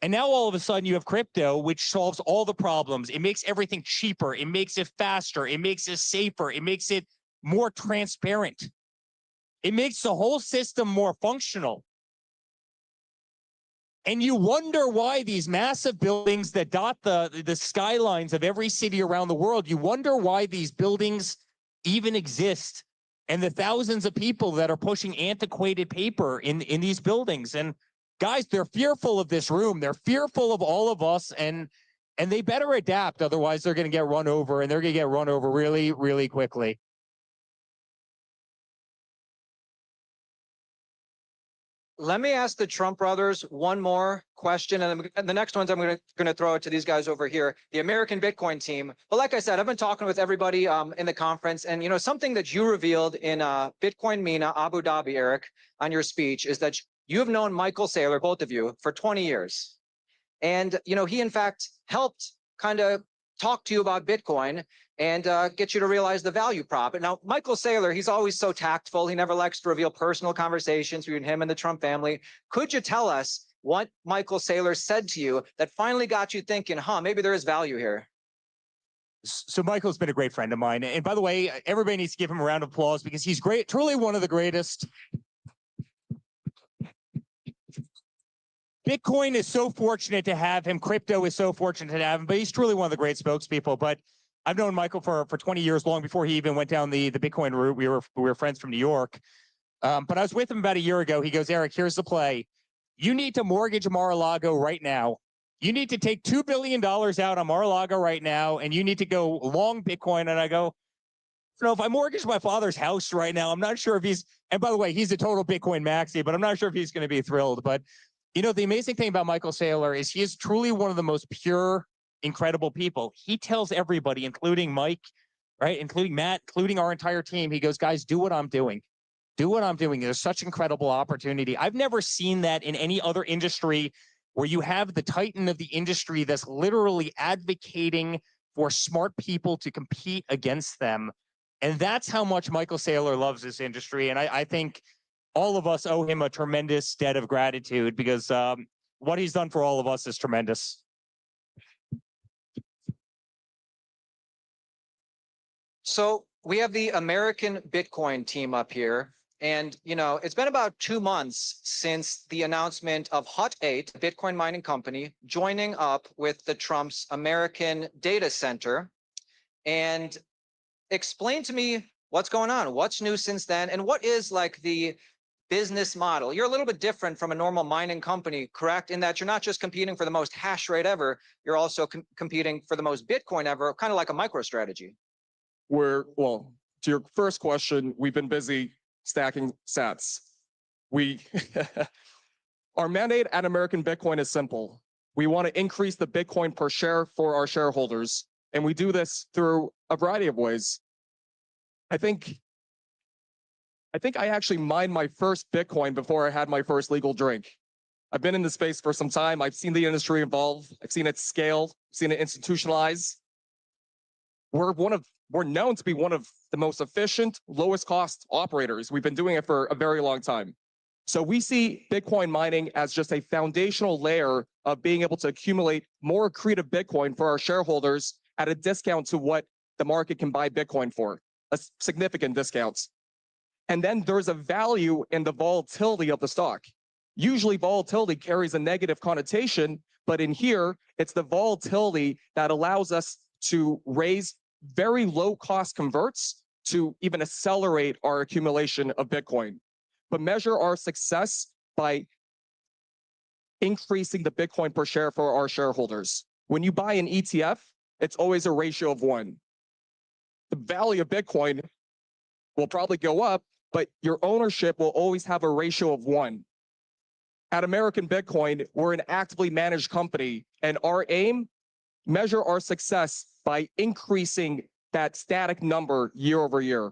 And now all of a sudden you have crypto, which solves all the problems. It makes everything cheaper. It makes it faster. It makes it safer. It makes it more transparent. It makes the whole system more functional. And you wonder why these massive buildings that dot the skylines of every city around the world, you wonder why these buildings even exist and the thousands of people that are pushing antiquated paper in these buildings. And guys, they're fearful of this room. They're fearful of all of us, and they better adapt. Otherwise, they're going to get run over, and they're going to get run over really, really quickly. Let me ask the Trump brothers one more question, and the next ones I'm going to throw it to these guys over here, the American Bitcoin team. But like I said, I've been talking with everybody in the conference, and something that you revealed in Bitcoin Mina Abu Dhabi, Eric, on your speech is that you have known Michael Saylor, both of you, for 20 years. And, he, in fact, helped kind of talk to you about Bitcoin and get you to realize the value prop. And now, Michael Saylor, he's always so tactful. He never likes to reveal personal conversations between him and the Trump family. Could you tell us what Michael Saylor said to you that finally got you thinking, maybe there is value here? So Michael's been a great friend of mine. And by the way, everybody needs to give him a round of applause because he's great, truly one of the greatest. Bitcoin is so fortunate to have him. Crypto is so fortunate to have him, but he's truly one of the great spokespeople. But I've known Michael for 20 years, long before he even went down the Bitcoin route. We were friends from New York. But I was with him about a year ago. He goes, Eric, here's the play. You need to mortgage Mar-a-Lago right now. You need to take $2 billion out on Mar-a-Lago right now, and you need to go long Bitcoin. And I go, know, if I mortgage my father's house right now, I'm not sure if he's, and by the way, he's a total Bitcoin maxi, but I'm not sure if he's going to be thrilled. But, you know, the amazing thing about Michael Saylor is he is truly one of the most pure, incredible people. He tells everybody, including Mike, right, including Matt, including our entire team, he goes, guys, do what I'm doing. Do what I'm doing. There's such incredible opportunity. I've never seen that in any other industry where you have the titan of the industry that's literally advocating for smart people to compete against them. And that's how much Michael Saylor loves this industry. And I think all of us owe him a tremendous debt of gratitude because what he's done for all of us is tremendous. So we have the American Bitcoin team up here. And, you know, it's been about 2 months since the announcement of Hut 8, a Bitcoin mining company, joining up with the Trump's American data center. And explain to me what's going on. What's new since then? And what is like the business model? You're a little bit different from a normal mining company, correct? In that you're not just competing for the most hash rate ever, you're also competing for the most Bitcoin ever, kind of like a micro strategy. Well, to your first question, we've been busy stacking sats. Our mandate at American Bitcoin is simple. We want to increase the Bitcoin per share for our shareholders. And we do this through a variety of ways. I think I actually mined my first Bitcoin before I had my first legal drink. I've been in the space for some time. I've seen the industry evolve. I've seen it scale, seen it institutionalize. We're known to be one of the most efficient, lowest cost operators. We've been doing it for a very long time. So we see Bitcoin mining as just a foundational layer of being able to accumulate more accretive Bitcoin for our shareholders at a discount to what the market can buy Bitcoin for, a significant discounts. And then there's a value in the volatility of the stock. Usually volatility carries a negative connotation, but in here, it's the volatility that allows us to raise very low cost converts to even accelerate our accumulation of Bitcoin, but measure our success by increasing the Bitcoin per share for our shareholders. When you buy an ETF, it's always a ratio of 1. The value of Bitcoin will probably go up, but your ownership will always have a ratio of 1. At American Bitcoin, we're an actively managed company, and our aim, measure our success by increasing that static number year over year.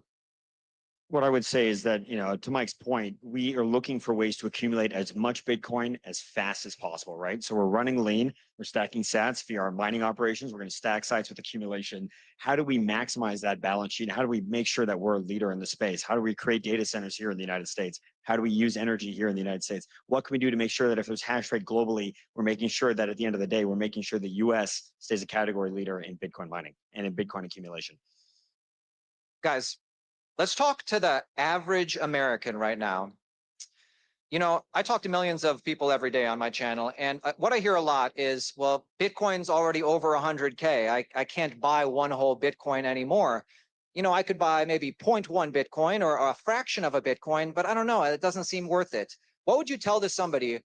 What I would say is that, you know, to Mike's point, we are looking for ways to accumulate as much Bitcoin as fast as possible, right? So we're running lean, we're stacking sats via our mining operations, we're going to stack sites with accumulation. How do we maximize that balance sheet? How do we make sure that we're a leader in the space? How do we create data centers here in the United States? How do we use energy here in the United States? What can we do to make sure that if there's hash rate globally, we're making sure that at the end of the day, we're making sure the US stays a category leader in Bitcoin mining and in Bitcoin accumulation? Guys, let's talk to the average American right now. You know, I talk to millions of people every day on my channel, and what I hear a lot is, well, Bitcoin's already over 100K. I can't buy one whole Bitcoin anymore. You know, I could buy maybe 0.1 Bitcoin or a fraction of a Bitcoin, but I don't know, it doesn't seem worth it. What would you tell to somebody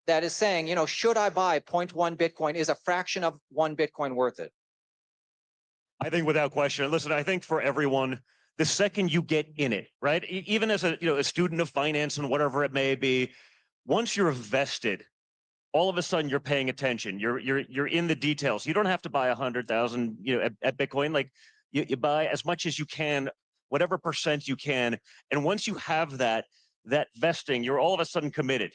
that is saying, you know, should I buy 0.1 Bitcoin? Is a fraction of 1 Bitcoin worth it? I think without question. Listen, I think for everyone, the second you get in it, right? Even as a student of finance and whatever it may be, once you're vested, all of a sudden you're paying attention. You're in the details. You don't have to buy 100,000, at Bitcoin. Like you buy as much as you can, whatever percent you can, and once you have that vesting, you're all of a sudden committed.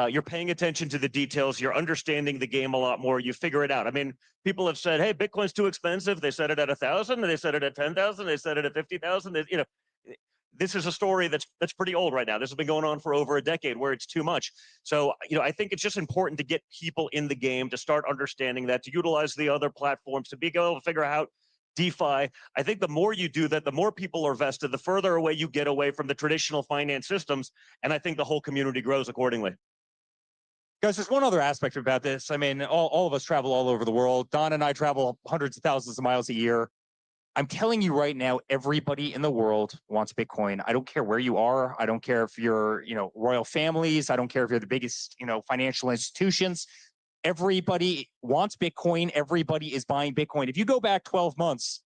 You're paying attention to the details. You're understanding the game a lot more. You figure it out. I mean, people have said, "Hey, Bitcoin's too expensive." They said it at 1,000. They said it at 10,000. They said it at 50,000. This is a story that's pretty old right now. This has been going on for over a decade, where it's too much. So, I think it's just important to get people in the game, to start understanding that, to utilize the other platforms, to be able to figure out DeFi. I think the more you do that, the more people are vested, the further away you get away from the traditional finance systems, and I think the whole community grows accordingly. Guys, there's one other aspect about this. I mean, all of us travel all over the world. Don and I travel hundreds of thousands of miles a year. I'm telling you right now, everybody in the world wants Bitcoin. I don't care where you are. I don't care if you're, royal families. I don't care if you're the biggest, financial institutions. Everybody wants Bitcoin. Everybody is buying Bitcoin. If you go back 12 months,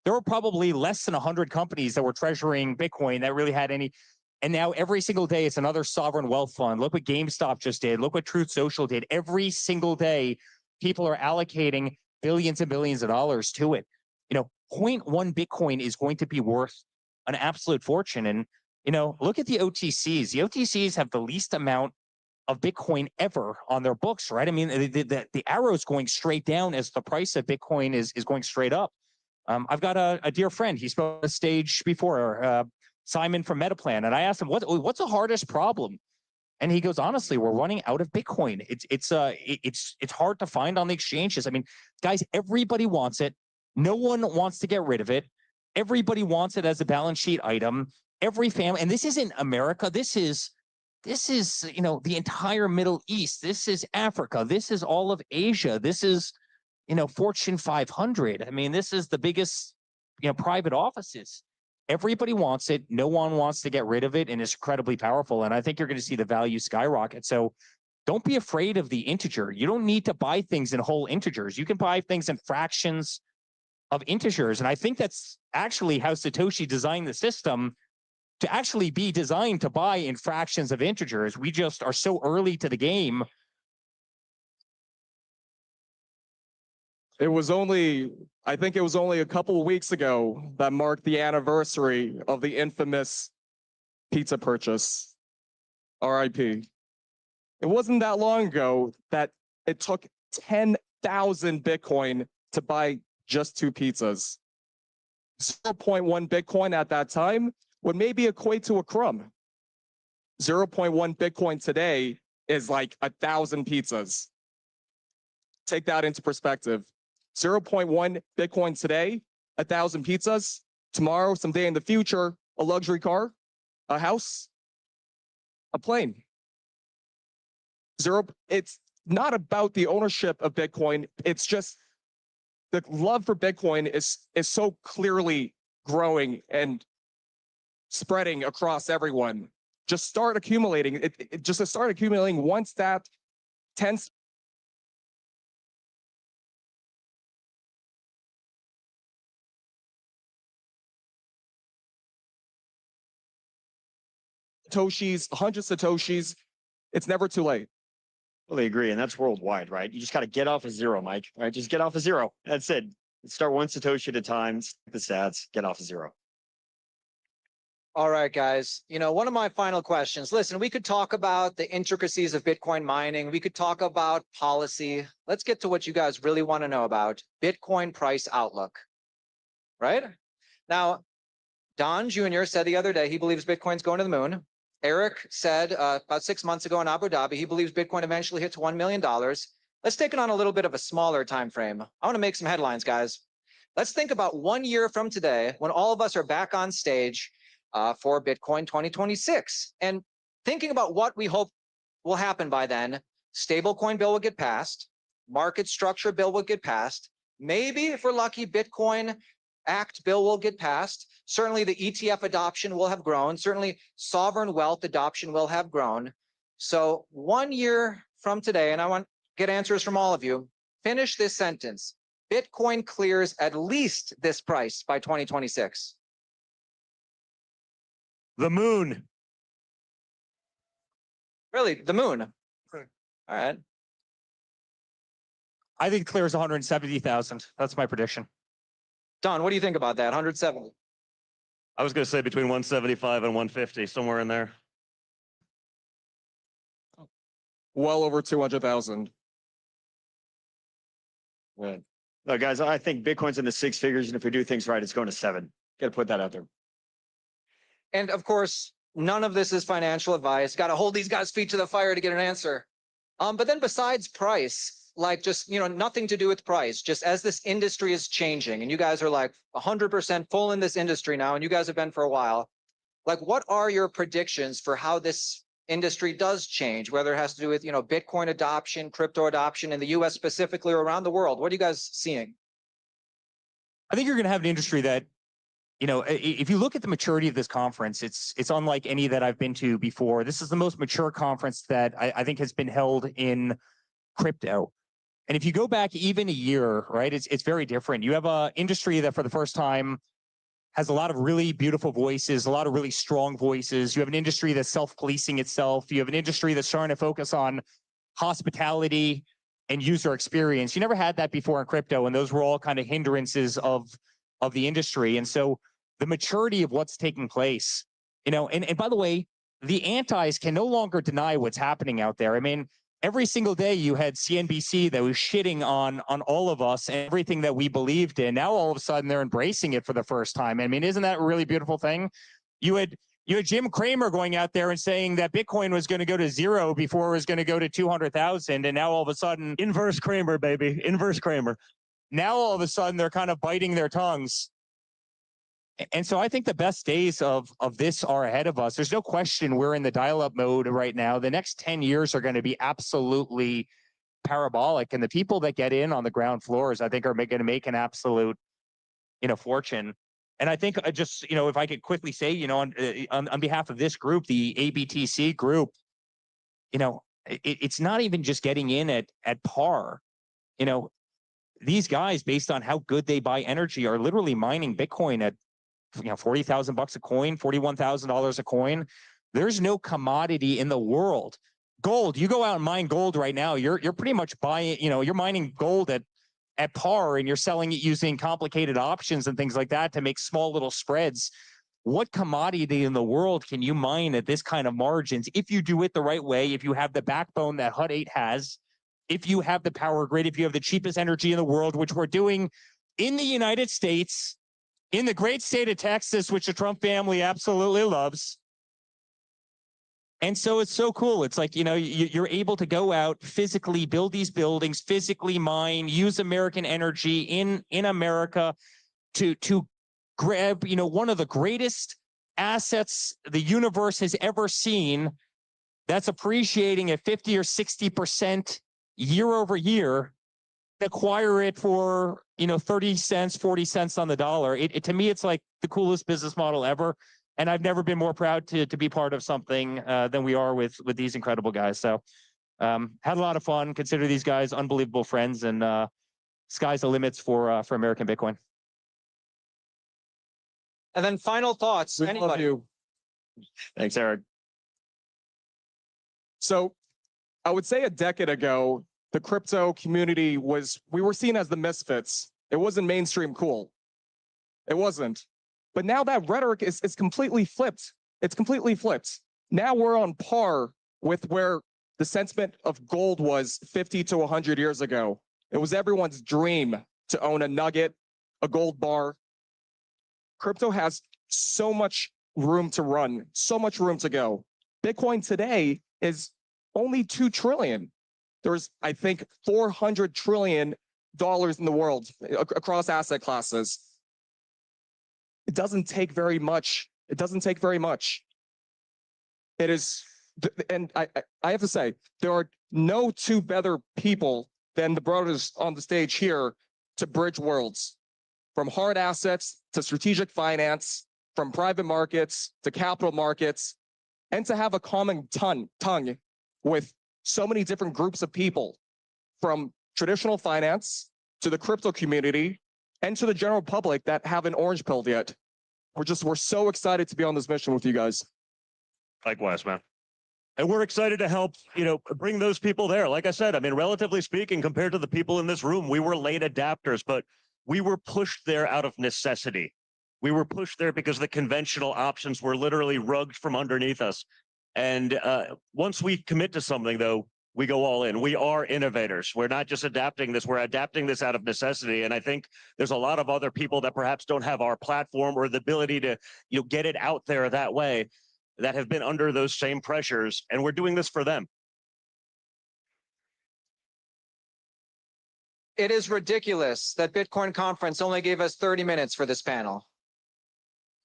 there were probably less than 100 companies that were treasuring Bitcoin that really had any. And now every single day, it's another sovereign wealth fund. Look what GameStop just did. Look what Truth Social did. Every single day, people are allocating billions and billions of dollars to it. 0.1 Bitcoin is going to be worth an absolute fortune. And, look at the OTCs. The OTCs have the least amount of Bitcoin ever on their books, right? I mean, the arrow is going straight down as the price of Bitcoin is going straight up. I've got a dear friend. He spoke on the stage before, Simon from Metaplan, and I asked him, what's the hardest problem? And he goes, honestly, we're running out of Bitcoin. It's hard to find on the exchanges. I mean, guys, everybody wants it. No one wants to get rid of it. Everybody wants it as a balance sheet item. Every family, and this isn't America. This is the entire Middle East. This is Africa. This is all of Asia. This is Fortune 500. I mean, this is the biggest private offices. Everybody wants it. No one wants to get rid of it, and it's incredibly powerful. And I think you're going to see the value skyrocket. So don't be afraid of the integer. You don't need to buy things in whole integers. You can buy things in fractions of integers. And I think that's actually how Satoshi designed the system, to actually be designed to buy in fractions of integers. We just are so early to the game. I think it was only a couple of weeks ago that marked the anniversary of the infamous pizza purchase, RIP. It wasn't that long ago that it took 10,000 Bitcoin to buy just 2 pizzas. 0.1 Bitcoin at that time would maybe equate to a crumb. 0.1 Bitcoin today is like 1,000 pizzas. Take that into perspective. 0.1 Bitcoin today, 1,000 pizzas. Tomorrow, someday in the future, a luxury car, a house, a plane. It's not about the ownership of Bitcoin. It's just the love for Bitcoin is so clearly growing and spreading across everyone. Just start accumulating. Just to start accumulating once that 10 Satoshis, 100 Satoshis, it's never too late. Totally agree. And that's worldwide, right? You just got to get off of zero, Mike, right? Just get off of zero. That's it. Start one Satoshi at a time, stick the stats, get off of zero. All right, guys. One of my final questions. Listen, we could talk about the intricacies of Bitcoin mining. We could talk about policy. Let's get to what you guys really want to know about: Bitcoin price outlook. Right? Now, Don Jr. said the other day he believes Bitcoin's going to the moon. Eric said about 6 months ago in Abu Dhabi he believes Bitcoin eventually hits $1 million. Let's take it on a little bit of a smaller time frame. I want to make some headlines, guys. Let's think about 1 year from today when all of us are back on stage for Bitcoin 2026. And thinking about what we hope will happen by then: stablecoin bill will get passed, market structure bill will get passed, maybe if we're lucky, Bitcoin Act bill will get passed. Certainly the ETF adoption will have grown. Certainly sovereign wealth adoption will have grown. So 1 year from today, and I want to get answers from all of you, finish this sentence: Bitcoin clears at least this price by 2026. The moon. Really, the moon. All right. I think it clears 170,000. That's my prediction. Don, what do you think about that? 170. I was going to say between 175 and 150, somewhere in there. Well over 200,000. Right. Look, guys, I think Bitcoin's in the 6 figures, and if we do things right, it's going to 7. Got to put that out there. And of course, none of this is financial advice. Got to hold these guys' feet to the fire to get an answer. But then besides price, like just, nothing to do with price, just as this industry is changing and you guys are like 100% full in this industry now, and you guys have been for a while, like what are your predictions for how this industry does change, whether it has to do with, Bitcoin adoption, crypto adoption in the US specifically, or around the world? What are you guys seeing? I think you're going to have an industry that, if you look at the maturity of this conference, it's unlike any that I've been to before. This is the most mature conference that I think has been held in crypto. And if you go back even a year, right, it's very different. You have an industry that for the first time has a lot of really beautiful voices, a lot of really strong voices. You have an industry that's self-policing itself. You have an industry that's starting to focus on hospitality and user experience. You never had that before in crypto, and those were all kind of hindrances of the industry. And so the maturity of what's taking place, and by the way, the antis can no longer deny what's happening out there. I mean, every single day you had CNBC that was shitting on all of us and everything that we believed in. Now all of a sudden they're embracing it for the first time. I mean, isn't that a really beautiful thing? You had Jim Cramer going out there and saying that Bitcoin was going to go to zero before it was going to go to 200,000, and now all of a sudden inverse Cramer, baby, inverse Cramer. Now all of a sudden they're kind of biting their tongues. And so I think the best days of this are ahead of us. There's no question we're in the dial-up mode right now. The next 10 years are going to be absolutely parabolic. And the people that get in on the ground floors, I think, are going to make an absolute, fortune. And I think just, if I could quickly say, on behalf of this group, the ABTC group, it's not even just getting in at par. These guys, based on how good they buy energy, are literally mining Bitcoin at $40,000 a coin, $41,000 a coin. There's no commodity in the world. Gold, you go out and mine gold right now, you're pretty much buying, you're mining gold at par, and you're selling it using complicated options and things like that to make small little spreads. What commodity in the world can you mine at this kind of margins if you do it the right way, if you have the backbone that HUD 8 has, if you have the power grid, if you have the cheapest energy in the world, which we're doing in the United States, in the great state of Texas, which the Trump family absolutely loves. And so it's so cool. It's like, you're able to go out, physically build these buildings, physically mine, use American energy in America to grab, one of the greatest assets the universe has ever seen that's appreciating at 50 or 60% year over year, acquire it for 30 cents, 40 cents on the dollar. To me, it's like the coolest business model ever, and I've never been more proud to be part of something than we are with these incredible guys. So had a lot of fun. Consider these guys unbelievable friends, and sky's the limits for American Bitcoin. And then final thoughts. We Anybody? love you. Thanks, Eric. So I would say a decade ago, the crypto community we were seen as the misfits. It wasn't mainstream cool. It wasn't. But now that rhetoric is completely flipped. It's completely flipped. Now we're on par with where the sentiment of gold was 50 to 100 years ago. It was everyone's dream to own a nugget, a gold bar. Crypto has so much room to run, so much room to go. Bitcoin today is only 2 trillion. There's, I think, $400 trillion in the world across asset classes. It doesn't take very much. It doesn't take very much. It is, and I have to say, there are no two better people than the brothers on the stage here to bridge worlds, from hard assets to strategic finance, from private markets to capital markets, and to have a common tongue with so many different groups of people, from traditional finance to the crypto community and to the general public that haven't orange pilled yet. We're so excited to be on this mission with you guys. Likewise, man. And we're excited to help, bring those people there. Like I said, I mean, relatively speaking, compared to the people in this room, we were late adapters, but we were pushed there out of necessity. We were pushed there because the conventional options were literally rugged from underneath us. And once we commit to something, though, we go all in. We are innovators. We're not just adapting this. We're adapting this out of necessity. And I think there's a lot of other people that perhaps don't have our platform or the ability to get it out there that way, that have been under those same pressures. And we're doing this for them. It is ridiculous that Bitcoin conference only gave us 30 minutes for this panel.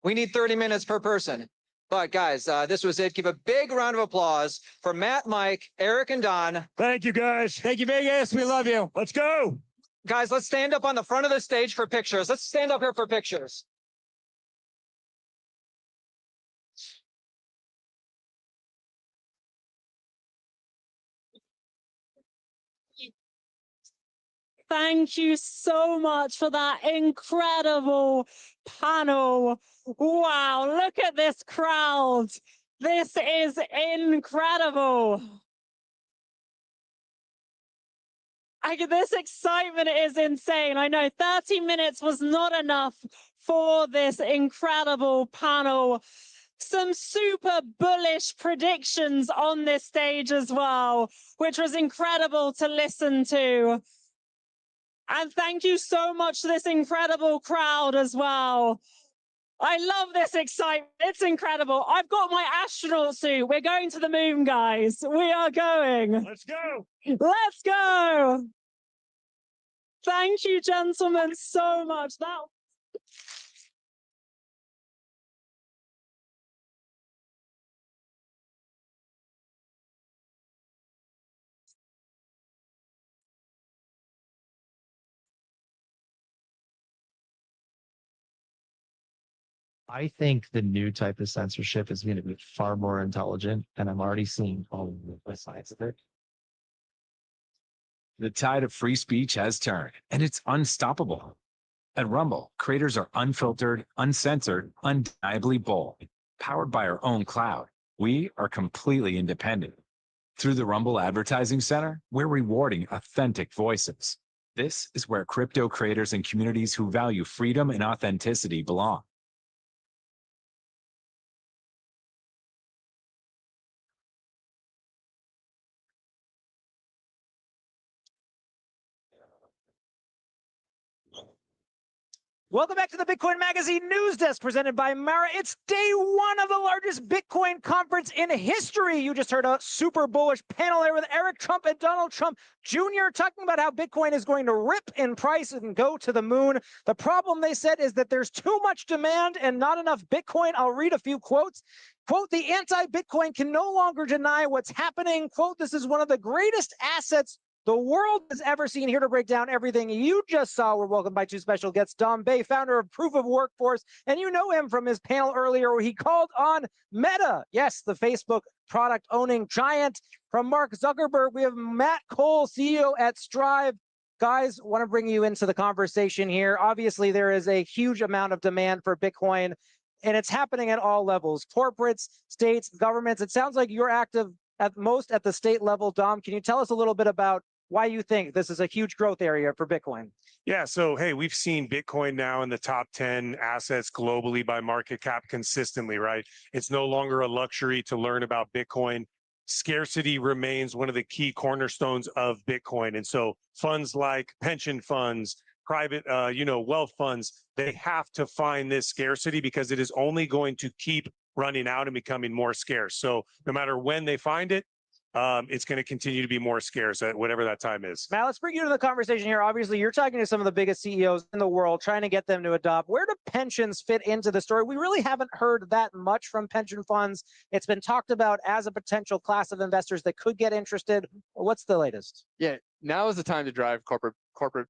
We need 30 minutes per person. But guys, this was it. Give a big round of applause for Matt, Mike, Eric, and Don. Thank you, guys. Thank you, Vegas. We love you. Let's go. Guys, let's stand up on the front of the stage for pictures. Let's stand up here for pictures. thank you so much for that incredible panel. Wow, look at this crowd. This is incredible. This excitement is insane. I know 30 minutes was not enough for this incredible panel. Some super bullish predictions on this stage as well, which was incredible to listen to. And thank you so much to this incredible crowd as well. I love this excitement. It's incredible. I've got my astronaut suit. We're going to the moon, guys. We are going. Let's go. Let's go. Thank you, gentlemen, so much. I think the new type of censorship is going to be far more intelligent, and I'm already seeing all the sides of it. The tide of free speech has turned, and it's unstoppable. At Rumble, creators are unfiltered, uncensored, undeniably bold. Powered by our own cloud, we are completely independent. Through the Rumble Advertising Center, we're rewarding authentic voices. This is where crypto creators and communities who value freedom and authenticity belong. Welcome back to the Bitcoin Magazine News Desk presented by Mara. It's day one of the largest Bitcoin conference in history. You just heard a super bullish panel there with Eric Trump and Donald Trump Jr. talking about how Bitcoin is going to rip in price and go to the moon. The problem, they said, is that there's too much demand and not enough Bitcoin. I'll read a few quotes. Quote, the anti-Bitcoin can no longer deny what's happening. Quote, this is one of the greatest assets the world has ever seen. Here to break down everything you just saw, we're welcomed by two special guests. Dom Bay, founder of Proof of Workforce, and you know him from his panel earlier where he called on Meta. Yes, the Facebook product owning giant. From Mark Zuckerberg, we have Matt Cole, CEO at Strive. Guys, want to bring you into the conversation here. Obviously, there is a huge amount of demand for Bitcoin, and it's happening at all levels, corporates, states, governments. It sounds like you're active at most at the state level. Dom, can you tell us a little bit about why you think this is a huge growth area for Bitcoin? Yeah, so hey, we've seen Bitcoin now in the top 10 assets globally by market cap consistently, right? It's no longer a luxury to learn about Bitcoin. Scarcity remains one of the key cornerstones of Bitcoin. And so funds like pension funds, private, wealth funds, they have to find this scarcity because it is only going to keep running out and becoming more scarce. So no matter when they find it, it's going to continue to be more scarce at whatever that time is. Matt, let's bring you to the conversation here. Obviously, you're talking to some of the biggest CEOs in the world, trying to get them to adopt. Where do pensions fit into the story? We really haven't heard that much from pension funds. It's been talked about as a potential class of investors that could get interested. What's the latest? Yeah, now is the time to drive corporate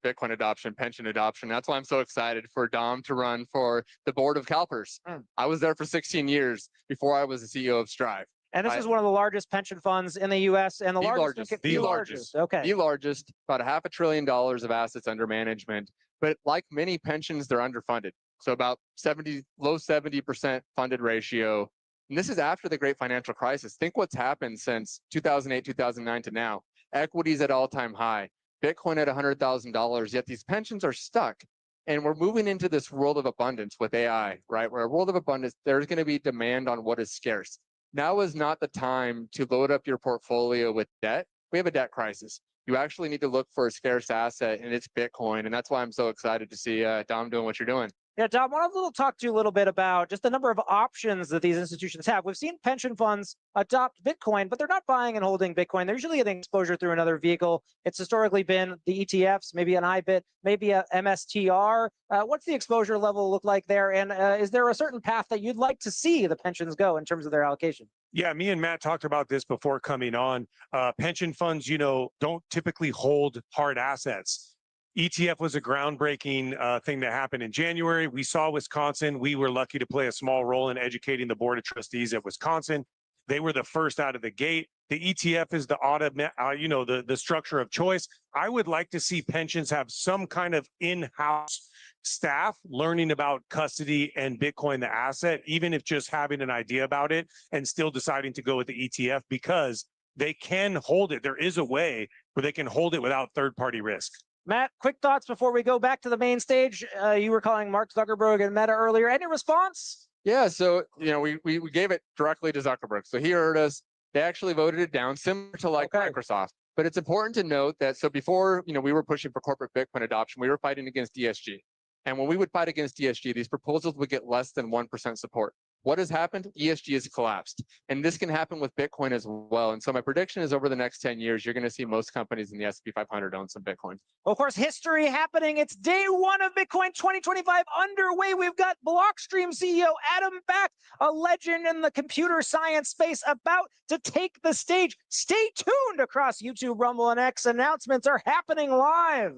Bitcoin adoption, pension adoption. That's why I'm so excited for Dom to run for the board of CalPERS. I was there for 16 years before I was the CEO of Strive. And this is one of the largest pension funds in the U.S. and the largest. The largest. Okay. The largest, about $500 billion of assets under management. But like many pensions, they're underfunded. So about low 70% funded ratio. And this is after the great financial crisis. Think what's happened since 2008, 2009 to now. Equities at all-time high. Bitcoin at $100,000. Yet these pensions are stuck. And we're moving into this world of abundance with AI, right? Where a world of abundance, there's going to be demand on what is scarce. Now is not the time to load up your portfolio with debt. We have a debt crisis. You actually need to look for a scarce asset, and it's Bitcoin. And that's why I'm so excited to see Dom doing what you're doing. Yeah, Dom, I want to talk to you a little bit about just the number of options that these institutions have. We've seen pension funds adopt Bitcoin, but they're not buying and holding Bitcoin. They're usually getting exposure through another vehicle. It's historically been the ETFs, maybe an IBIT, maybe a MSTR. What's the exposure level look like there? And is there a certain path that you'd like to see the pensions go in terms of their allocation? Yeah, me and Matt talked about this before coming on. Pension funds, don't typically hold hard assets. ETF was a groundbreaking thing that happened in January. We saw Wisconsin. We were lucky to play a small role in educating the board of trustees at Wisconsin. They were the first out of the gate. The ETF is the the structure of choice. I would like to see pensions have some kind of in-house staff learning about custody and Bitcoin, the asset, even if just having an idea about it and still deciding to go with the ETF because they can hold it. There is a way where they can hold it without third-party risk. Matt, quick thoughts before we go back to the main stage. You were calling Mark Zuckerberg and Meta earlier. Any response? Yeah, so we gave it directly to Zuckerberg. So he heard us. They actually voted it down, similar to like Microsoft. But it's important to note that before we were pushing for corporate Bitcoin adoption, we were fighting against ESG. And when we would fight against ESG, these proposals would get less than 1% support. What has happened? ESG has collapsed. And this can happen with Bitcoin as well. And so my prediction is over the next 10 years, you're going to see most companies in the S&P 500 own some Bitcoin. Well, of course, history happening. It's day one of Bitcoin 2025 underway. We've got Blockstream CEO Adam Back, a legend in the computer science space, about to take the stage. Stay tuned across YouTube, Rumble, and X. Announcements are happening live.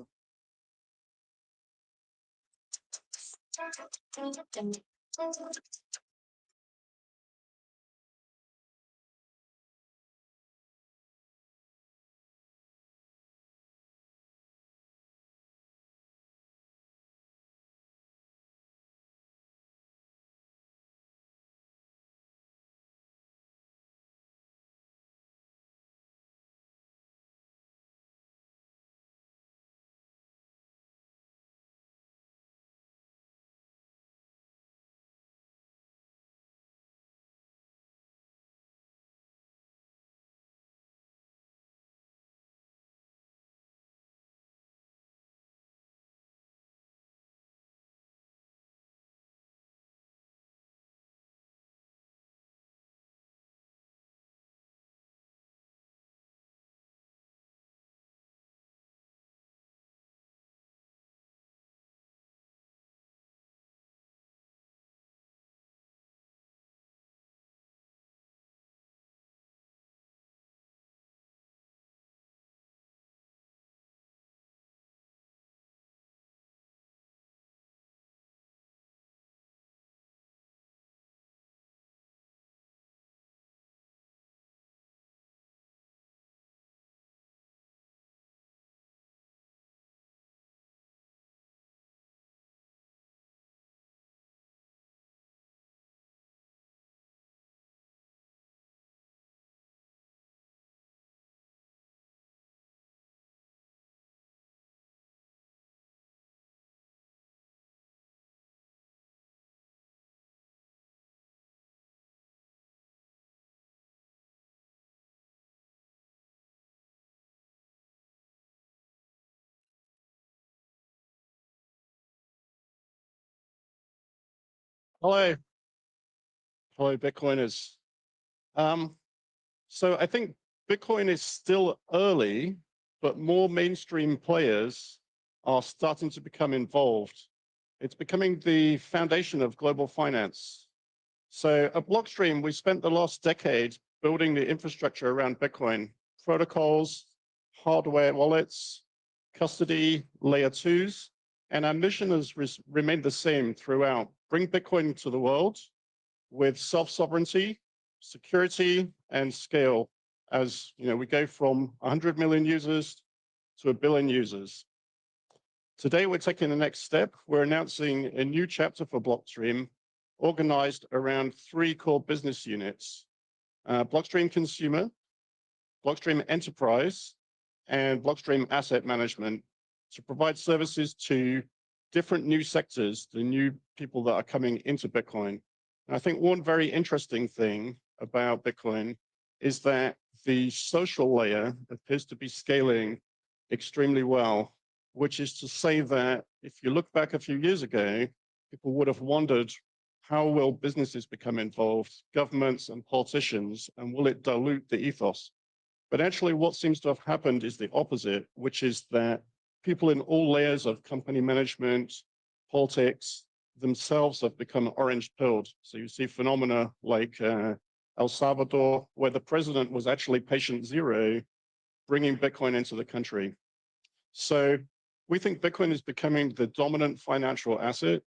Hello. Hello, Bitcoiners. So I think Bitcoin is still early, but more mainstream players are starting to become involved. It's becoming the foundation of global finance. So at Blockstream, we spent the last decade building the infrastructure around Bitcoin, protocols, hardware wallets, custody, layer twos, and our mission has remained the same throughout. Bring Bitcoin to the world with self-sovereignty, security, and scale as we go from 100 million users to 1 billion users. Today, we're taking the next step. We're announcing a new chapter for Blockstream, organized around 3 core business units: Blockstream Consumer, Blockstream Enterprise, and Blockstream Asset Management, to provide services to different new sectors, the new people that are coming into Bitcoin. And I think one very interesting thing about Bitcoin is that the social layer appears to be scaling extremely well, which is to say that if you look back a few years ago, people would have wondered, how will businesses become involved, governments and politicians, and will it dilute the ethos? But actually what seems to have happened is the opposite, which is that people in all layers of company management, politics, themselves have become orange-pilled. So you see phenomena like El Salvador, where the president was actually patient zero, bringing Bitcoin into the country. So we think Bitcoin is becoming the dominant financial asset.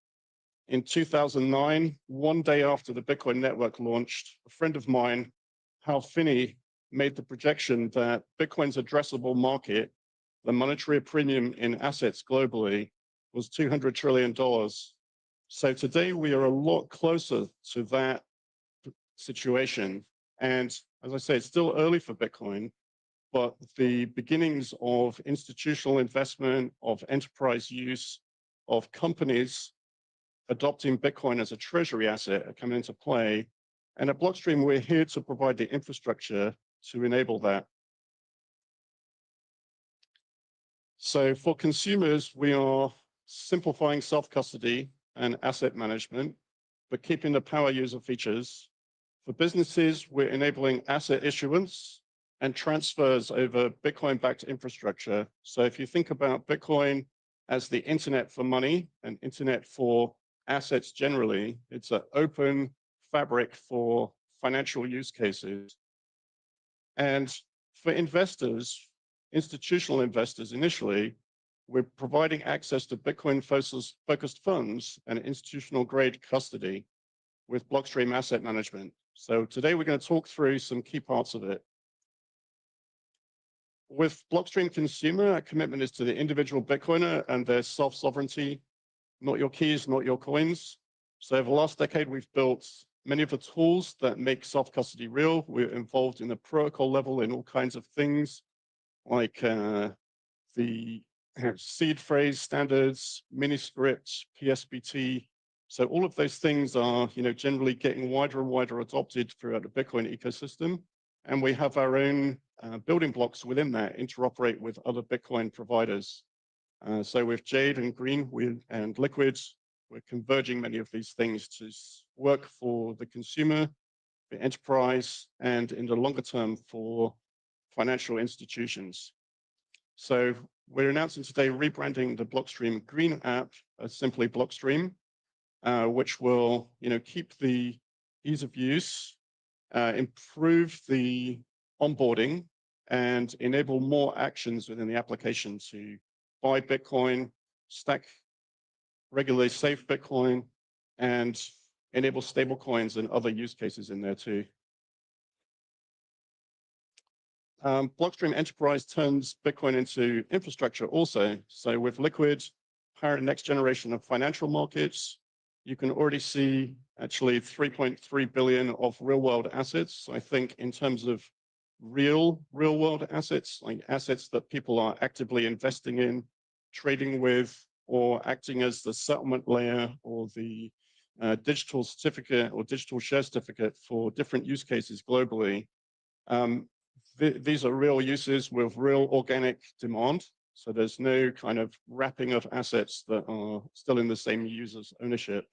In 2009, one day after the Bitcoin network launched, a friend of mine, Hal Finney, made the projection that Bitcoin's addressable market, the monetary premium in assets globally, was $200 trillion. So today we are a lot closer to that situation. And as I say, it's still early for Bitcoin, but the beginnings of institutional investment, of enterprise use, of companies adopting Bitcoin as a treasury asset are coming into play. And at Blockstream, we're here to provide the infrastructure to enable that. So for consumers, we are simplifying self-custody and asset management, but keeping the power user features. For businesses, we're enabling asset issuance and transfers over Bitcoin-backed infrastructure. So if you think about Bitcoin as the internet for money and internet for assets generally, it's an open fabric for financial use cases. And for investors, institutional investors initially, we're providing access to Bitcoin-focused funds and institutional grade custody with Blockstream asset management. So today we're going to talk through some key parts of it. With Blockstream Consumer, our commitment is to the individual Bitcoiner and their self-sovereignty, not your keys, not your coins. So over the last decade, we've built many of the tools that make self-custody real. We're involved in the protocol level in all kinds of things, like the seed phrase standards, miniscript, PSBT. So all of those things are, generally getting wider and wider adopted throughout the Bitcoin ecosystem. And we have our own building blocks within that interoperate with other Bitcoin providers. So with Jade and Green and Liquid, we're converging many of these things to work for the consumer, the enterprise, and in the longer term for financial institutions. So we're announcing today rebranding the Blockstream Green app as simply Blockstream, which will keep the ease of use, improve the onboarding, and enable more actions within the application to buy Bitcoin, stack regularly safe Bitcoin, and enable stablecoins and other use cases in there too. Blockstream Enterprise turns Bitcoin into infrastructure also. So with Liquid, powering the next generation of financial markets, you can already see actually 3.3 billion of real world assets. I think in terms of real world assets, like assets that people are actively investing in, trading with, or acting as the settlement layer or the digital certificate or digital share certificate for different use cases globally. These are real uses with real organic demand. So there's no kind of wrapping of assets that are still in the same user's ownership.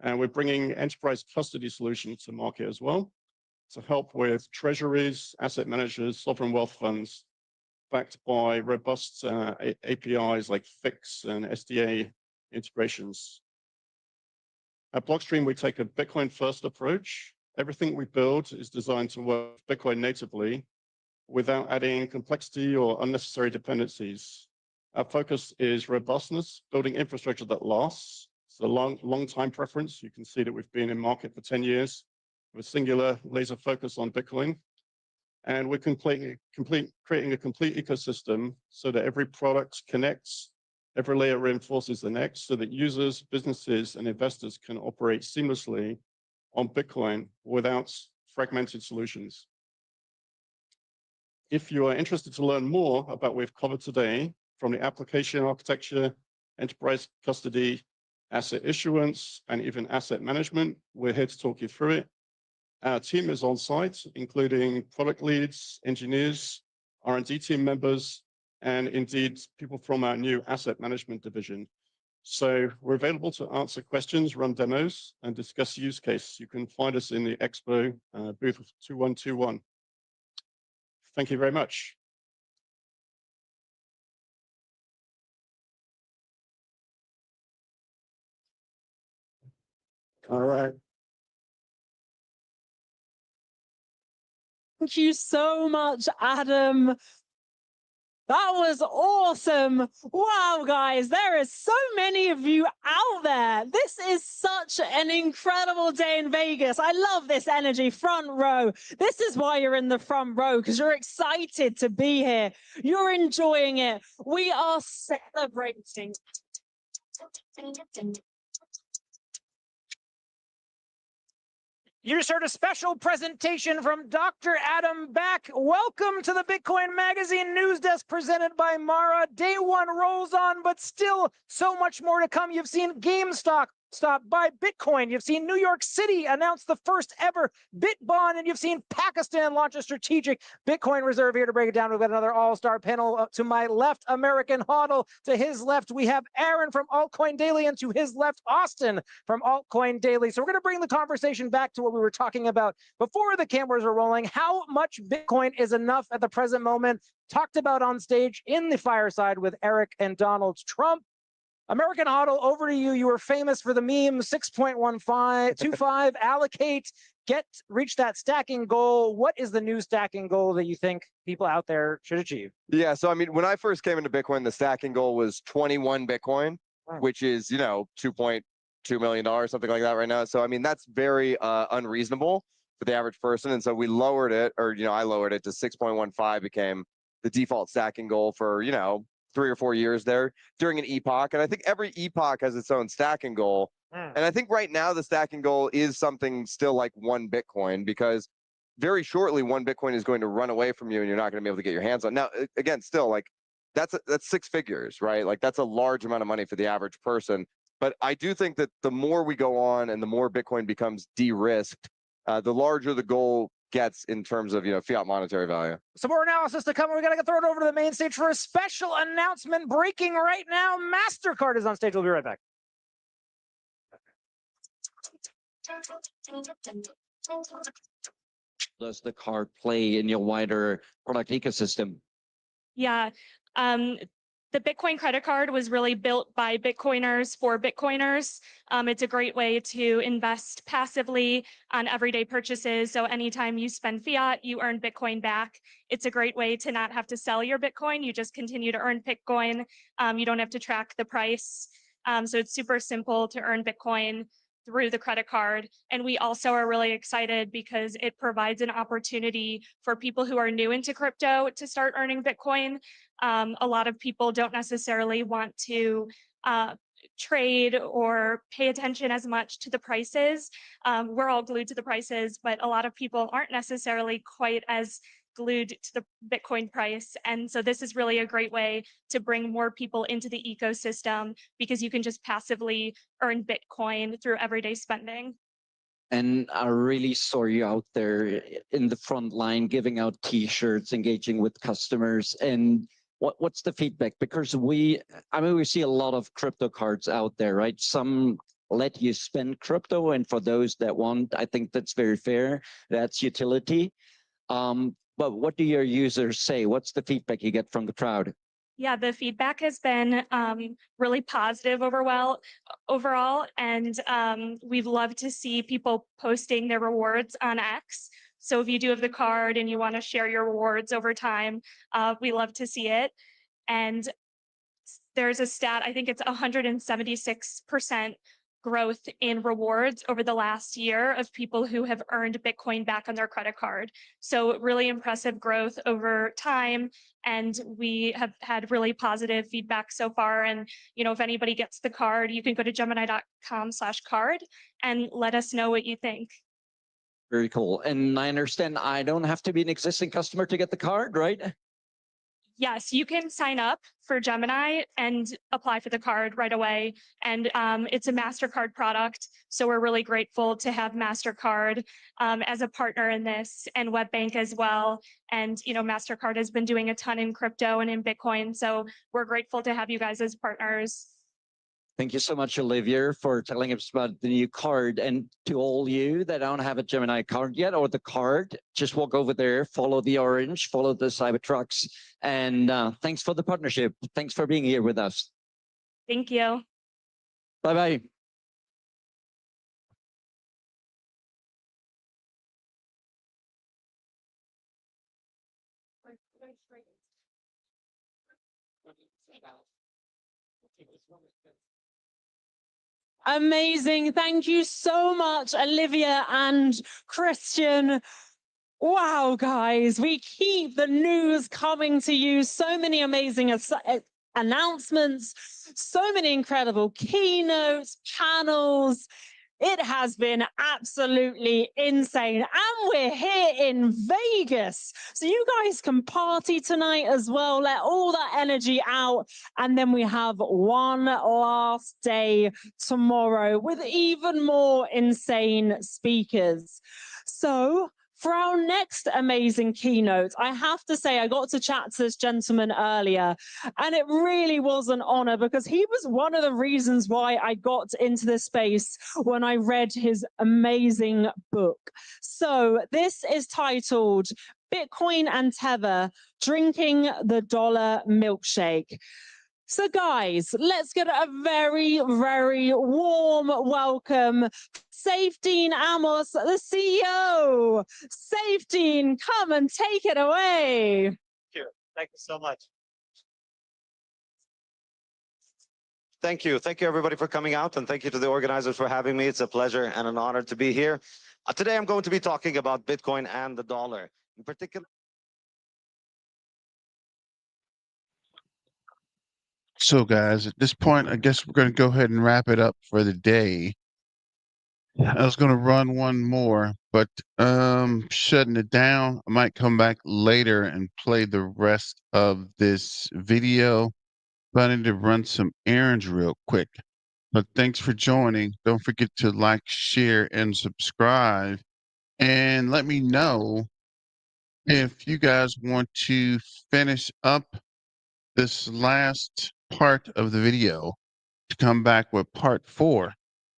And we're bringing enterprise custody solutions to market as well to help with treasuries, asset managers, sovereign wealth funds, backed by robust APIs like FIX and SDA integrations. At Blockstream, we take a Bitcoin-first approach. Everything we build is designed to work Bitcoin natively without adding complexity or unnecessary dependencies. Our focus is robustness, building infrastructure that lasts. It's a long time preference. You can see that we've been in market for 10 years with singular laser focus on Bitcoin. And we're creating a complete ecosystem so that every product connects, every layer reinforces the next, so that users, businesses, and investors can operate seamlessly on Bitcoin without fragmented solutions. If you are interested to learn more about what we've covered today, from the application architecture, enterprise custody, asset issuance, and even asset management, we're here to talk you through it. Our team is on site, including product leads, engineers, R&D team members, and indeed people from our new asset management division. So we're available to answer questions, run demos, and discuss use case. You can find us in the Expo booth 2121. Thank you very much. All right. Thank you so much, Adam. That was awesome. Wow, guys, there are so many of you out there. This is such an incredible day in Vegas. I love this energy, front row. This is why you're in the front row, because you're excited to be here. You're enjoying it. We are celebrating. You just heard a special presentation from Dr. Adam Back. Welcome to the Bitcoin Magazine News Desk presented by Mara. Day one rolls on, but still so much more to come. You've seen GameStop buy Bitcoin. You've seen New York City announce the first ever BitBond, and you've seen Pakistan launch a strategic Bitcoin reserve. Here to break it down, we've got another all-star panel. To my left, American Hodl. To his left, we have Aaron from Altcoin Daily, and to his left, Austin from Altcoin Daily. So we're going to bring the conversation back to what we were talking about before the cameras were rolling. How much Bitcoin is enough at the present moment? Talked about on stage in the fireside with Eric and Donald Trump. American Hodl, over to you. You were famous for the meme 6.1525 allocate, reach that stacking goal. What is the new stacking goal that you think people out there should achieve? Yeah, so I mean, when I first came into Bitcoin, the stacking goal was 21 Bitcoin, which is, $2.2 million, something like that right now. So I mean, that's very unreasonable for the average person. And so we lowered it, or I lowered it to 6.15 became the default stacking goal for 3 or 4 years there during an epoch. And I think every epoch has its own stacking goal. And I think right now the stacking goal is something still like 1 Bitcoin, because very shortly 1 Bitcoin is going to run away from you and you're not going to be able to get your hands on. Now, again, still like that's 6 figures, right? Like that's a large amount of money for the average person. But I do think that the more we go on and the more Bitcoin becomes de-risked, the larger the goal gets in terms of fiat monetary value. Some more analysis to come. We got to throw it over to the main stage for a special announcement breaking right now. MasterCard is on stage. We'll be right back. Does the card play in your wider product ecosystem? Yeah. The Bitcoin credit card was really built by Bitcoiners for Bitcoiners. It's a great way to invest passively on everyday purchases. So anytime you spend fiat, you earn Bitcoin back. It's a great way to not have to sell your Bitcoin. You just continue to earn Bitcoin. You don't have to track the price. So it's super simple to earn Bitcoin through the credit card. And we also are really excited because it provides an opportunity for people who are new into crypto to start earning Bitcoin. A lot of people don't necessarily want to trade or pay attention as much to the prices. We're all glued to the prices, but a lot of people aren't necessarily quite as glued to the Bitcoin price. And so this is really a great way to bring more people into the ecosystem because you can just passively earn Bitcoin through everyday spending. And I really saw you out there in the front line, giving out T-shirts, engaging with customers. And what's the feedback? Because we see a lot of crypto cards out there, right? Some let you spend crypto, and for those that want, I think that's very fair. That's utility. But what do your users say? What's the feedback you get from the crowd? Yeah, the feedback has been really positive overall, and we've loved to see people posting their rewards on X. So if you do have the card and you want to share your rewards over time, we love to see it. And there's a stat, I think it's 176% growth in rewards over the last year of people who have earned Bitcoin back on their credit card. So really impressive growth over time. And we have had really positive feedback so far. And, if anybody gets the card, you can go to Gemini.com/card and let us know what you think. Very cool. And I understand I don't have to be an existing customer to get the card, right? Yes, you can sign up for Gemini and apply for the card right away. And it's a MasterCard product. So we're really grateful to have MasterCard as a partner in this, and WebBank as well. And, MasterCard has been doing a ton in crypto and in Bitcoin. So we're grateful to have you guys as partners. Thank you so much, Olivia, for telling us about the new card. And to all you that don't have a Gemini card yet, or the card, just walk over there, follow the orange, follow the Cybertrucks. And thanks for the partnership. Thanks for being here with us. Thank you. Bye-bye. Amazing. Thank you so much, Olivia and Christian. Wow, guys, we keep the news coming to you. So many amazing announcements, so many incredible keynotes, panels. It has been absolutely insane. And we're here in Vegas. So you guys can party tonight as well. Let all that energy out. And then we have one last day tomorrow with even more insane speakers. So for our next amazing keynote, I have to say, I got to chat to this gentleman earlier, and it really was an honor because he was one of the reasons why I got into this space when I read his amazing book. So this is titled Bitcoin and Tether, Drinking the Dollar Milkshake. So guys, let's get a very, very warm welcome. Safedine Amos, the CEO. Safedine, come and take it away. Thank you so much. Thank you. Thank you, everybody, for coming out, and thank you to the organizers for having me. It's a pleasure and an honor to be here. Today, I'm going to be talking about Bitcoin and the dollar. In particular, so guys, at this point, I guess we're going to go ahead and wrap it up for the day. I was going to run one more, but shutting it down. I might come back later and play the rest of this video, but I need to run some errands real quick. But thanks for joining. Don't forget to like, share, and subscribe. And let me know if you guys want to finish up this last part of the video to come back with part 4.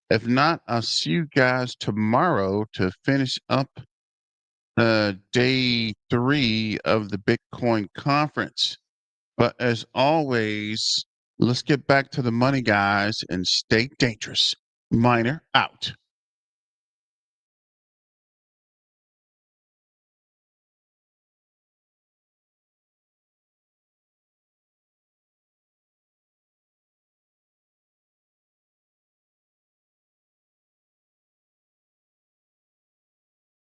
If not, I'll see you guys tomorrow to finish up day 3 of the Bitcoin conference. But as always, let's get back to the money, guys, and stay dangerous. Miner out.